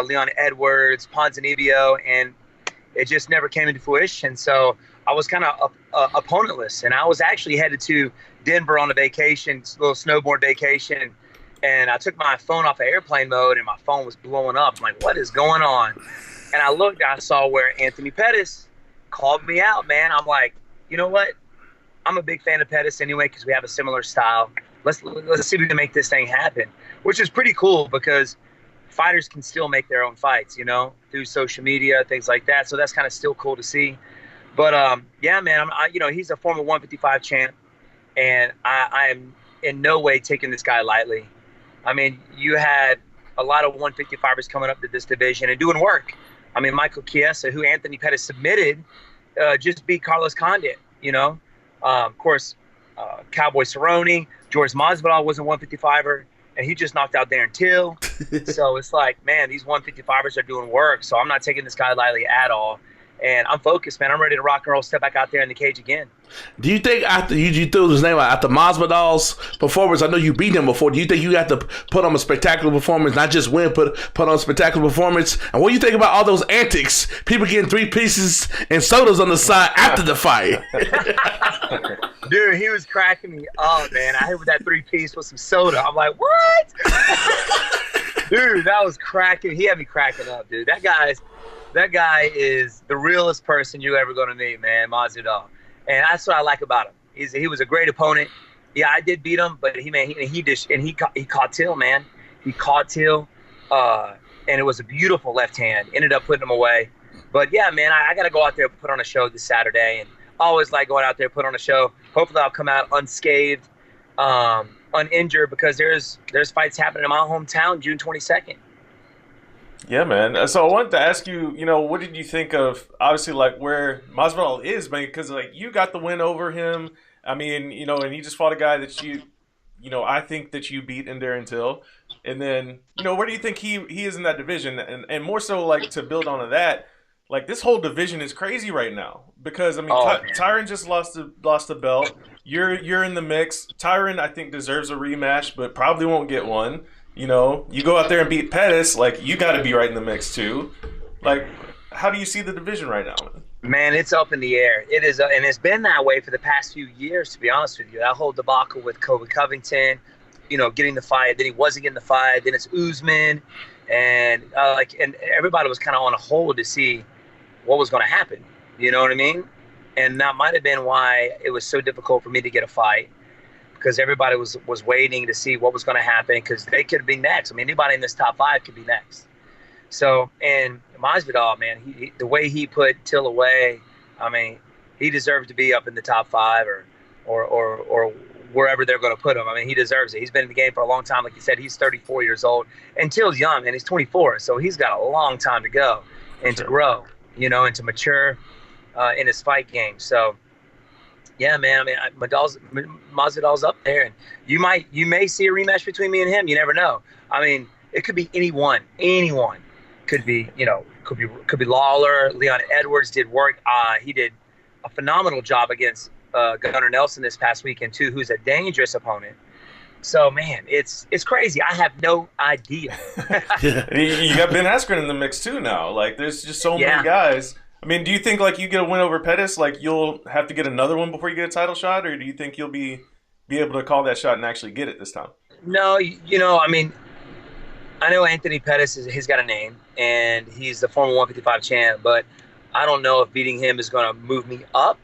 Leon Edwards, Ponzinibbio, and it just never came into fruition. So I was kind of opponentless, and I was actually headed to Denver on a vacation, little snowboard vacation, and I took my phone off of airplane mode, and my phone was blowing up. I'm like, what is going on? And I looked, I saw where Anthony Pettis called me out, man. I'm like, you know what? I'm a big fan of Pettis anyway because we have a similar style. Let's see if we can make this thing happen, which is pretty cool because fighters can still make their own fights, through social media, things like that. So that's kind of still cool to see. But, yeah, man, he's a former 155 champ, and I am in no way taking this guy lightly. I mean, you had a lot of 155ers coming up to this division and doing work. I mean, Michael Chiesa, who Anthony Pettis submitted, just beat Carlos Condit, Of course, Cowboy Cerrone, George Masvidal was a 155er, and he just knocked out Darren Till. So it's like, man, these 155ers are doing work. So I'm not taking this guy lightly at all. And I'm focused, man. I'm ready to rock and roll, step back out there in the cage again. Do you think after you threw his name out, after Masvidal's performance, I know you beat him before, do you think you have to put on a spectacular performance, not just win, put on a spectacular performance? And what do you think about all those antics, people getting 3 pieces and sodas on the side after the fight? Dude, he was cracking me up, man. I hit with that 3-piece with some soda. I'm like, what? Dude, that was cracking. He had me cracking up, dude. That guy is the realest person you're ever going to meet, man, Masvidal. And that's what I like about him. He was a great opponent. Yeah, I did beat him, but he caught Till, man. He caught Till, and it was a beautiful left hand. Ended up putting him away. But yeah, man, I got to go out there and put on a show this Saturday, and I always like going out there and put on a show. Hopefully, I'll come out unscathed, uninjured, because there's fights happening in my hometown June 22nd. Yeah, man. So I wanted to ask you, what did you think of, obviously, like, where Masvidal is, man? Because, like, you got the win over him. I mean, and he just fought a guy that I think that you beat in Darren Till. And then, where do you think he is in that division? And more so, like, to build onto that, like, this whole division is crazy right now. Because, I mean, Tyron just lost the belt. You're in the mix. Tyron, I think, deserves a rematch, but probably won't get one. You go out there and beat Pettis, like, you got to be right in the mix too. Like, how do you see the division right now, man? Man, it's up in the air. It is, and it's been that way for the past few years, to be honest with you. That whole debacle with Kobe Covington, getting the fight, then he wasn't getting the fight, then it's Usman, and and everybody was kind of on a hold to see what was going to happen. You know what I mean? And that might have been why it was so difficult for me to get a fight, because everybody was waiting to see what was going to happen, because they could be next. I mean, anybody in this top 5 could be next. So, and Masvidal, man, he the way he put Till away, I mean, he deserved to be up in the top 5 or wherever they're going to put him. I mean, he deserves it. He's been in the game for a long time. Like you said, he's 34 years old, and Till's young, and he's 24. So he's got a long time to go and to grow, and to mature in his fight game. So, yeah, man, I mean, Masvidal's up there, and you may see a rematch between me and him. You never know. I mean, it could be anyone. Could be Lawler. Leon Edwards did work. He did a phenomenal job against Gunnar Nelson this past weekend too, who's a dangerous opponent. So, man, it's crazy. I have no idea. You got Ben Askren in the mix too now. Like, there's just so many guys. I mean, do you think like you get a win over Pettis, like you'll have to get another one before you get a title shot, or do you think you'll be able to call that shot and actually get it this time? No, I mean, I know Anthony Pettis he's got a name, and he's the former 155 champ, but I don't know if beating him is going to move me up.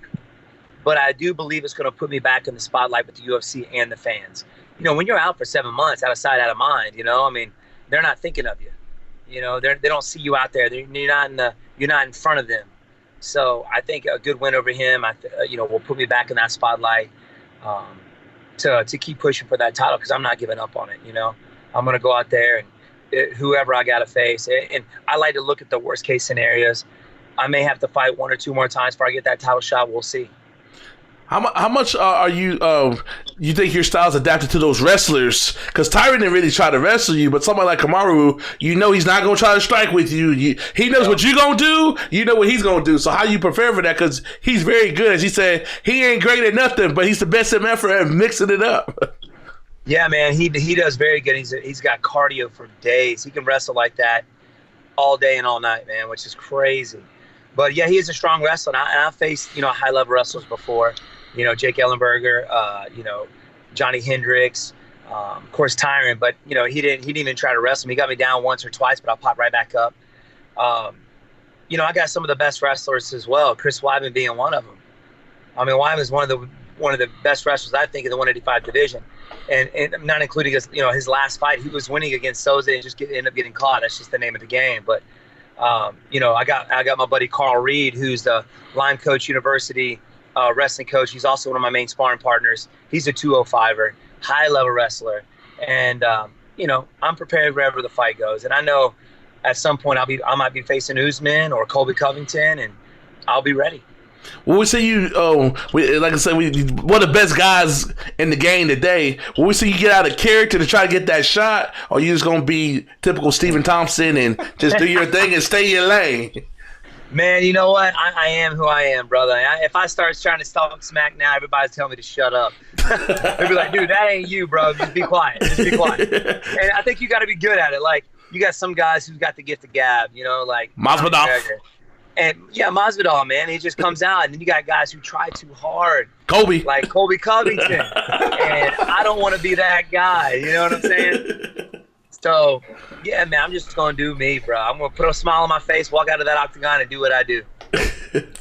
But I do believe it's going to put me back in the spotlight with the UFC and the fans. When you're out for 7 months, out of sight, out of mind, I mean, they're not thinking of you. They don't see you out there. You're not in front of them. So I think a good win over him, will put me back in that spotlight to keep pushing for that title, because I'm not giving up on it. I'm going to go out there and whoever I got to face. And I like to look at the worst case scenarios. I may have to fight 1 or 2 more times before I get that title shot. We'll see. How much are you? You think your style's adapted to those wrestlers? Because Tyron didn't really try to wrestle you, but somebody like Kamaru, he's not gonna try to strike with you. He knows what you're gonna do. You know what he's gonna do. So how you prepare for that? Because he's very good. As he said, he ain't great at nothing, but he's the best at effort at mixing it up. Yeah, man, he does very good. He's got cardio for days. He can wrestle like that all day and all night, man, which is crazy. But yeah, he is a strong wrestler. And I've faced high level wrestlers before. Jake Ellenberger, Johnny Hendricks, of course Tyron, but he didn't even try to wrestle me. He got me down once or twice, but I'll pop right back up. I got some of the best wrestlers as well. Chris Weidman being one of them. I mean, Weidman's one of the best wrestlers, I think, in the 185 division, and not including his last fight. He was winning against Souza and just ended up getting caught. That's just the name of the game. But I got my buddy Carl Reed, who's the Lime Coach University wrestling coach. He's also one of my main sparring partners. He's a 205er, high-level wrestler. And, I'm prepared wherever the fight goes. And I know at some point I might be facing Usman or Colby Covington, and I'll be ready. When we say like I said, one of the best guys in the game today, when we say you get out of character to try to get that shot, or you just going to be typical Stephen Thompson and just do your thing and stay in your lane? Man, you know what? I am who I am, brother. If I start trying to talk smack now, everybody's telling me to shut up. They'll be like, dude, that ain't you, bro. Just be quiet. And I think you got to be good at it. Like, you got some guys who's got the gift of gab, like Masvidal. And yeah, Masvidal, man, he just comes out. And then you got guys who try too hard. Kobe. Like Colby Covington. And I don't want to be that guy. You know what I'm saying? So, yeah, man, I'm just going to do me, bro. I'm going to put a smile on my face, walk out of that octagon, and do what I do.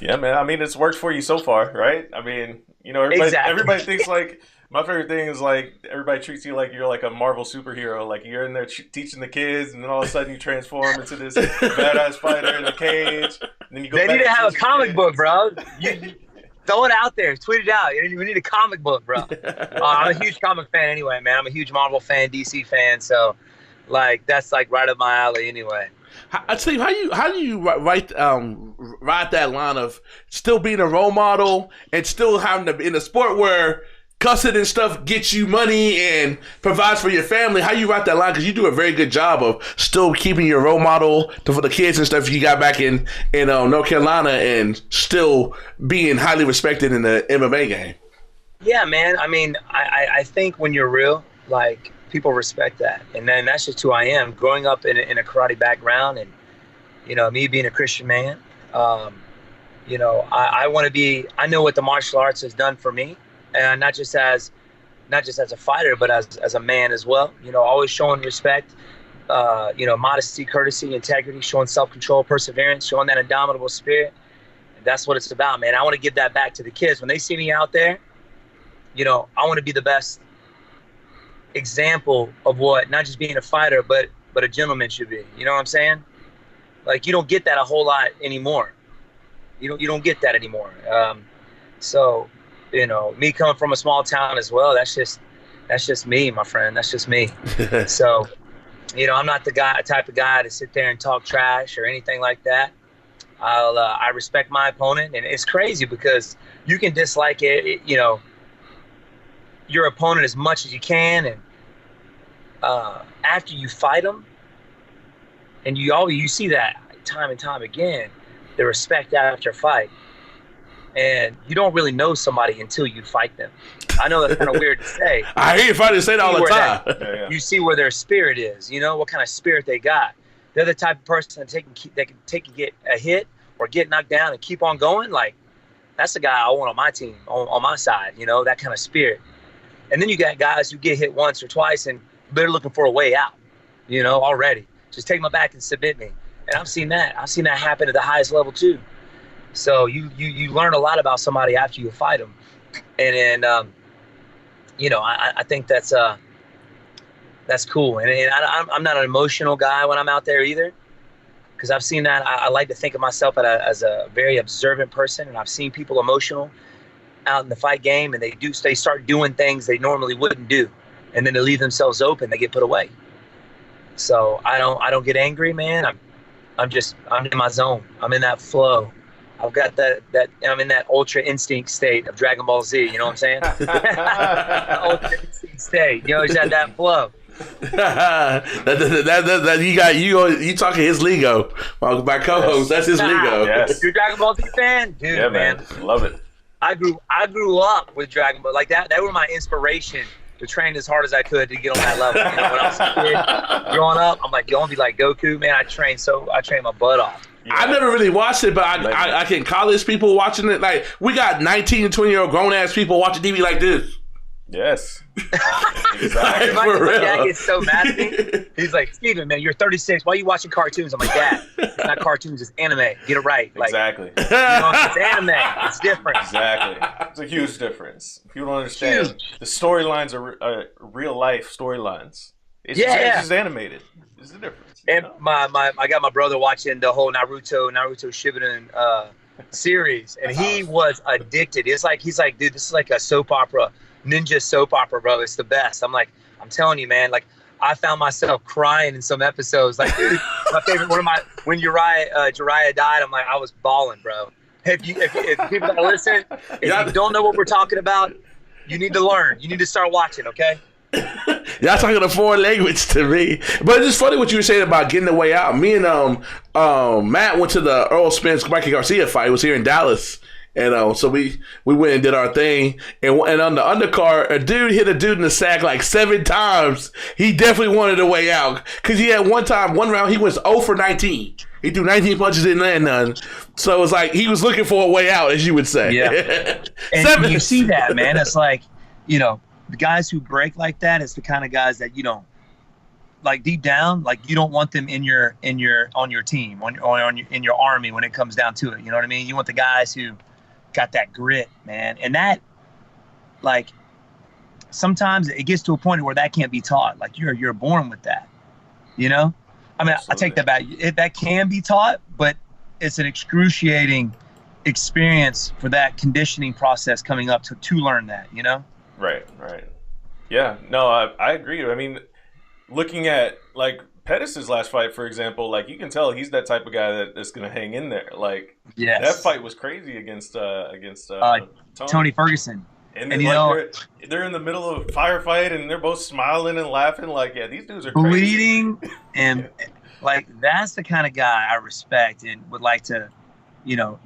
Yeah, man. I mean, it's worked for you so far, right? I mean, everybody thinks like – my favorite thing is like everybody treats you like you're like a Marvel superhero. Like you're in there teaching the kids, and then all of a sudden you transform into this badass fighter in a cage. And then you go. They need to have a comic book, bro. You throw it out there, tweet it out. We need a comic book, bro. I'm a huge comic fan anyway, man. I'm a huge Marvel fan, DC fan, so like that's like right up my alley anyway. Steve, how do you ride that line of still being a role model and still having to be in a sport where cussing and stuff gets you money and provides for your family? How you write that line? Because you do a very good job of still keeping your role model for the kids and stuff you got back in North Carolina and still being highly respected in the MMA game. Yeah, man. I mean, I think when you're real, like, people respect that. And then that's just who I am. Growing up in a karate background and, me being a Christian man, I want to be. I know what the martial arts has done for me, and not just as a fighter, but as a man as well. Always showing respect, modesty, courtesy, integrity, showing self-control, perseverance, showing that indomitable spirit. And that's what it's about, man. I want to give that back to the kids when they see me out there. I want to be the best example of what not just being a fighter, but a gentleman should be. You know what I'm saying? Like, you don't get that a whole lot anymore. You don't get that anymore. So, me coming from a small town as well, that's just me, my friend. That's just me. So, I'm not the type of guy to sit there and talk trash or anything like that. I respect my opponent, and it's crazy because you can dislike your opponent as much as you can, and after you fight them, and you see that time and time again, the respect after a fight. And you don't really know somebody until you fight them. I know that's kind of weird to say. I hear you fighters say that all the time. You see where their spirit is, what kind of spirit they got. They're the type of person that can take and get a hit or get knocked down and keep on going. Like, that's the guy I want on my team, on my side, that kind of spirit. And then you got guys who get hit once or twice and they're looking for a way out, already. Just take my back and submit me. And I've seen that. I've seen that happen at the highest level too. So you learn a lot about somebody after you fight them. And then, I think that's cool. And I'm not an emotional guy when I'm out there either, because I've seen that. I like to think of myself as a very observant person, and I've seen people emotional out in the fight game, and they start doing things they normally wouldn't do, and then they leave themselves open. They get put away. So I don't get angry, man. I'm in my zone. I'm in that flow. I've got that I'm in that ultra instinct state of Dragon Ball Z. You know what I'm saying? Ultra instinct state. You always had that flow. You talking his lingo. My co-host, that's his lingo. Yes. You're a Dragon Ball Z fan, dude. Yeah, man. Love it. I grew up with Dragon Ball like that. They were my inspiration to train as hard as I could to get on that level. When I was a kid, growing up, I'm like, you want to be like Goku, man? I trained my butt off. Yeah. I never really watched it, but I can college people watching it. Like, we got 19 and 20-year-old grown-ass people watching TV like this. Yes. Exactly. My dad gets so mad at me. He's like, Steven, man, you're 36. Why are you watching cartoons? I'm like, Dad, it's not cartoons, it's anime. Get it right. Like, exactly. It's anime. It's different. Exactly. It's a huge difference. People don't understand. The storylines are real-life storylines. It's just animated. It's the difference. And I got my brother watching the whole Naruto Shippuden series, and he was addicted. He's like, dude, this is like a soap opera, ninja soap opera, bro. It's the best. I'm I'm telling you, man. Like, I found myself crying in some episodes. Like, dude, my favorite when Jiraiya died, I'm like, I was bawling, bro. If people that listen, if you don't know what we're talking about, you need to learn. You need to start watching, okay? Y'all talking a foreign language to me, but it's just funny what you were saying about getting the way out. Me and Matt went to the Earl Spence Mikey Garcia fight. It was here in Dallas, and so we went and did our thing. And on the undercard, a dude hit a dude in the sack like 7 times. He definitely wanted a way out because he had one round he was 0 for 19. He threw 19 punches, didn't land none. So it was like he was looking for a way out, as you would say. Yeah, and you see that, man. It's like, the guys who break like that is the kind of guys that you don't like deep down. Like, you don't want them on your team, in your army when it comes down to it. You know what I mean? You want the guys who got that grit, man. And that, like, sometimes it gets to a point where that can't be taught. Like, you're born with that. I mean, absolutely. I take that back. That can be taught, but it's an excruciating experience for that conditioning process coming up to learn that. Right. Yeah, no, I agree. I mean, looking at, like, Pettis' last fight, for example, like, you can tell he's that type of guy that's going to hang in there. Like, yes. That fight was crazy against Tony Ferguson. And like, they're in the middle of a firefight, and they're both smiling and laughing. Like, yeah, these dudes are crazy. Bleeding, and, like, that's the kind of guy I respect and would like to,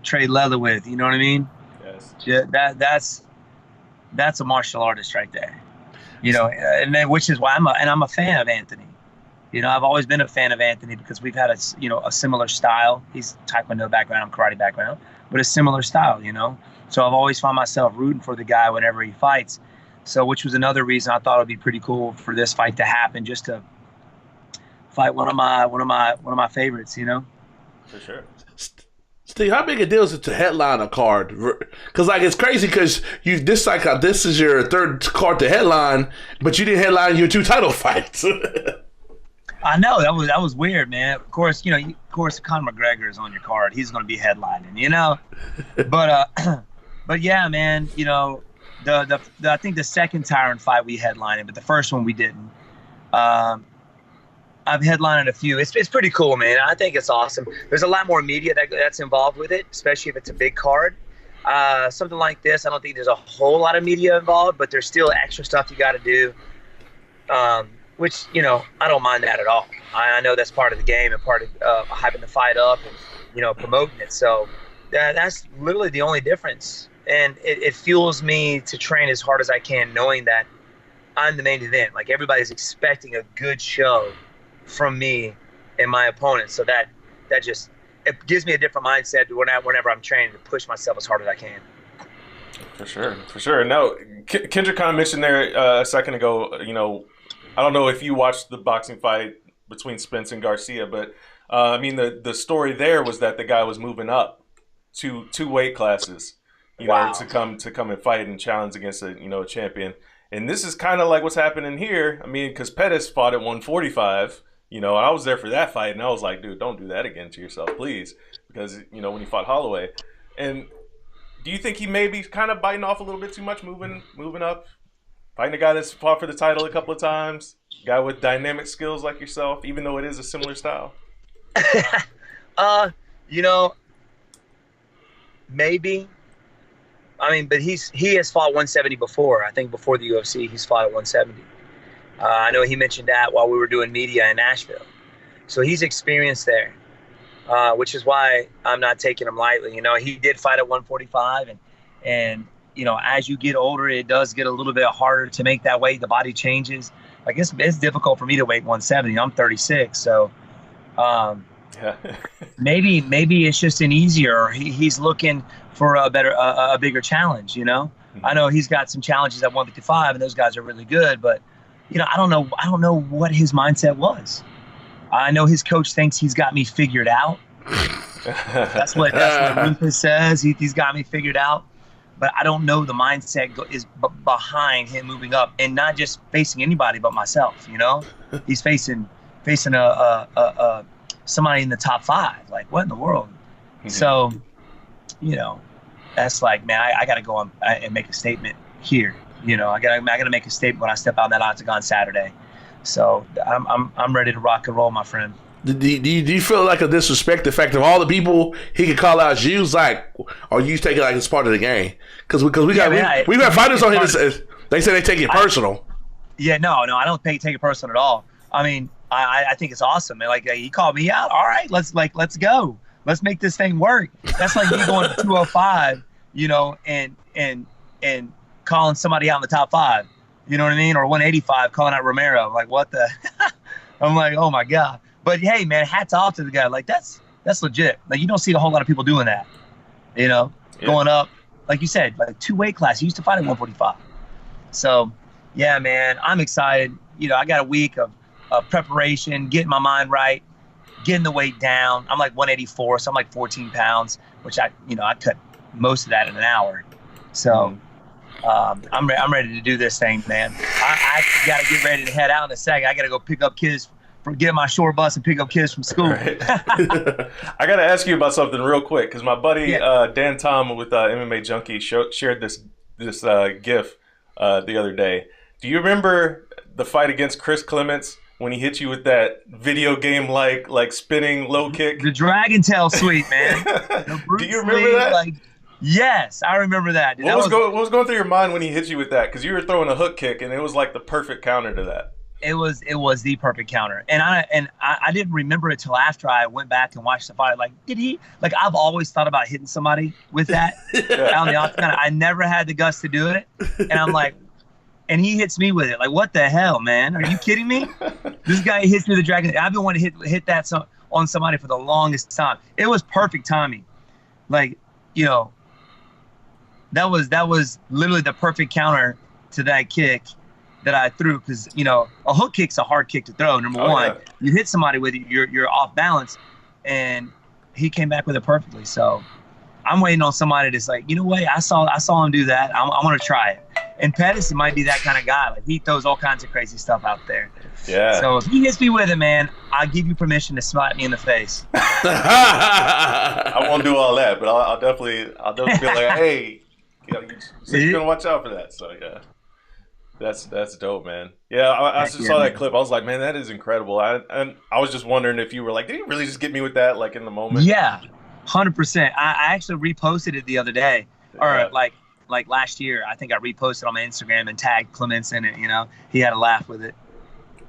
trade leather with. You know what I mean? Yes. That's a martial artist right there, and then, which is why I'm a fan of Anthony. I've always been a fan of Anthony because we've had a similar style. He's Taekwondo background, I'm karate background, but a similar style, So I've always found myself rooting for the guy whenever he fights. So, which was another reason I thought it'd be pretty cool for this fight to happen, just to fight one of my favorites, For sure. Steve, how big a deal is it to headline a card? Because it's crazy because this is your third card to headline, but you didn't headline your 2 title fights. I know that was weird, man. Of course, Conor McGregor is on your card. He's going to be headlining, But yeah, man. I think the second Tyron fight we headlined, but the first one we didn't. I've headlined a few. It's pretty cool, man. I think it's awesome. There's a lot more media that's involved with it, especially if it's a big card. Something like this, I don't think there's a whole lot of media involved, but there's still extra stuff you got to do, which, I don't mind that at all. I know that's part of the game and part of hyping the fight up and, promoting it. So that's literally the only difference. And it fuels me to train as hard as I can, knowing that I'm the main event. Like, everybody's expecting a good show from me and my opponent. So that just, it gives me a different mindset whenever I'm training to push myself as hard as I can. For sure. Now, Kendrick kind of mentioned there a second ago, I don't know if you watched the boxing fight between Spence and Garcia, but the story there was that the guy was moving up two weight classes, to come and fight and challenge against a champion. And this is kind of like what's happening here. Because Pettis fought at 145. I was there for that fight, and I was like, dude, don't do that again to yourself, please. Because, when he fought Holloway. And do you think he may be kind of biting off a little bit too much, moving up? Fighting a guy that's fought for the title a couple of times, a guy with dynamic skills like yourself, even though it is a similar style? Maybe. But he has fought 170 before. I think before the UFC, he's fought at 170. I know he mentioned that while we were doing media in Nashville. So he's experienced there, which is why I'm not taking him lightly. He did fight at 145, and as you get older, it does get a little bit harder to make that weight. The body changes. Like, it's difficult for me to weight 170. I'm 36, so maybe it's just an easier. He's looking for a bigger challenge. Mm-hmm. I know he's got some challenges at 155, and those guys are really good, but. I don't know what his mindset was. I know his coach thinks he's got me figured out. That's what Rufus says. He's got me figured out. But I don't know the mindset is behind him moving up and not just facing anybody but myself. He's facing a somebody in the top 5. Like, what in the world? Mm-hmm. So, that's like, man, I got to go on and make a statement here. I gotta make a statement when I step out in that octagon Saturday. So I'm ready to rock and roll, my friend. Do you feel like a disrespect the fact of all the people he could call out Jews, or you take it like it's part of the game? Because we've got fighters on here that says they say they take it personal. No, I don't take it personal at all. I think it's awesome. Like, he called me out. All right, let's go. Let's make this thing work. That's like me going to 205, and calling somebody out in the top 5, you know what I mean? Or 185 calling out Romero. Like, what the? I'm like, oh my God. But hey, man, hats off to the guy. Like, that's legit. Like, you don't see a whole lot of people doing that, going up. Like you said, like 2 weight class. He used to fight at 145. So, yeah, man, I'm excited. I got a week of preparation, getting my mind right, getting the weight down. I'm like 184, so I'm like 14 pounds, which I cut most of that in an hour. So. I'm ready to do this thing, man. I got to get ready to head out in a second. I got to go pick up kids, get my short bus and pick up kids from school. Right. I got to ask you about something real quick because my buddy Dan Tom with MMA Junkie shared this GIF the other day. Do you remember the fight against Chris Clements when he hit you with that video game like spinning low kick? The Dragon Tail sweep, man. Do you remember that? Yes, I remember that. What was going through your mind when he hit you with that? Because you were throwing a hook kick, and it was like the perfect counter to that. It was the perfect counter, and I didn't remember it till after I went back and watched the fight. Like, did he? Like, I've always thought about hitting somebody with that out in the octagon. I never had the guts to do it, and I'm like, and he hits me with it. Like, what the hell, man? Are you kidding me? This guy hits me with the dragon. I've been wanting to hit that on somebody for the longest time. It was perfect timing. Like, you know, that was literally the perfect counter to that kick that I threw, because, you know, a hook kick's a hard kick to throw. Number one, yeah. You hit somebody with it, you're off balance, and he came back with it perfectly. So I'm waiting on somebody that's like, you know what, I saw him do that. I want to try it. And Pettis might be that kind of guy. Like, he throws all kinds of crazy stuff out there. Yeah. So if he hits me with it, man, I'll give you permission to slap me in the face. I won't do all that, but I'll definitely be like, hey, you know, you're gonna watch out for that. So yeah, that's dope, man. Yeah, I just saw that clip. I was like, man, that is incredible. And I was just wondering if you were like, did he really just get me with that, like, in the moment? Yeah, 100%. I actually reposted it the other day, or like last year. I think I reposted on my Instagram and tagged Clements in it. You know, he had a laugh with it.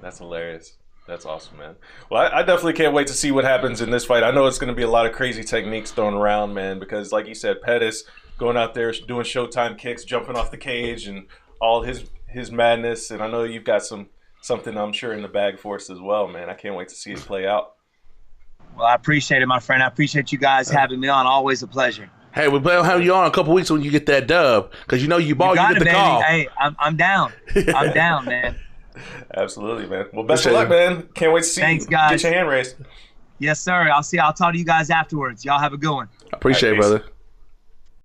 That's hilarious. That's awesome, man. Well, I definitely can't wait to see what happens in this fight. I know it's going to be a lot of crazy techniques thrown around, man, because like you said, Pettis going out there doing Showtime kicks, jumping off the cage, and all his madness. And I know you've got something, I'm sure, in the bag for us as well, man. I can't wait to see it play out. Well, I appreciate it, my friend. I appreciate you guys having me on. Always a pleasure. Hey, we'll have you on a couple weeks when you get that dub, because you know you get the call. Hey, I'm down. I'm down, man. Absolutely, man. Well, best of luck, man. Can't wait to see you guys. get your hand raised. Yes, sir. I'll talk to you guys afterwards. Y'all have a good one. I appreciate it, brother.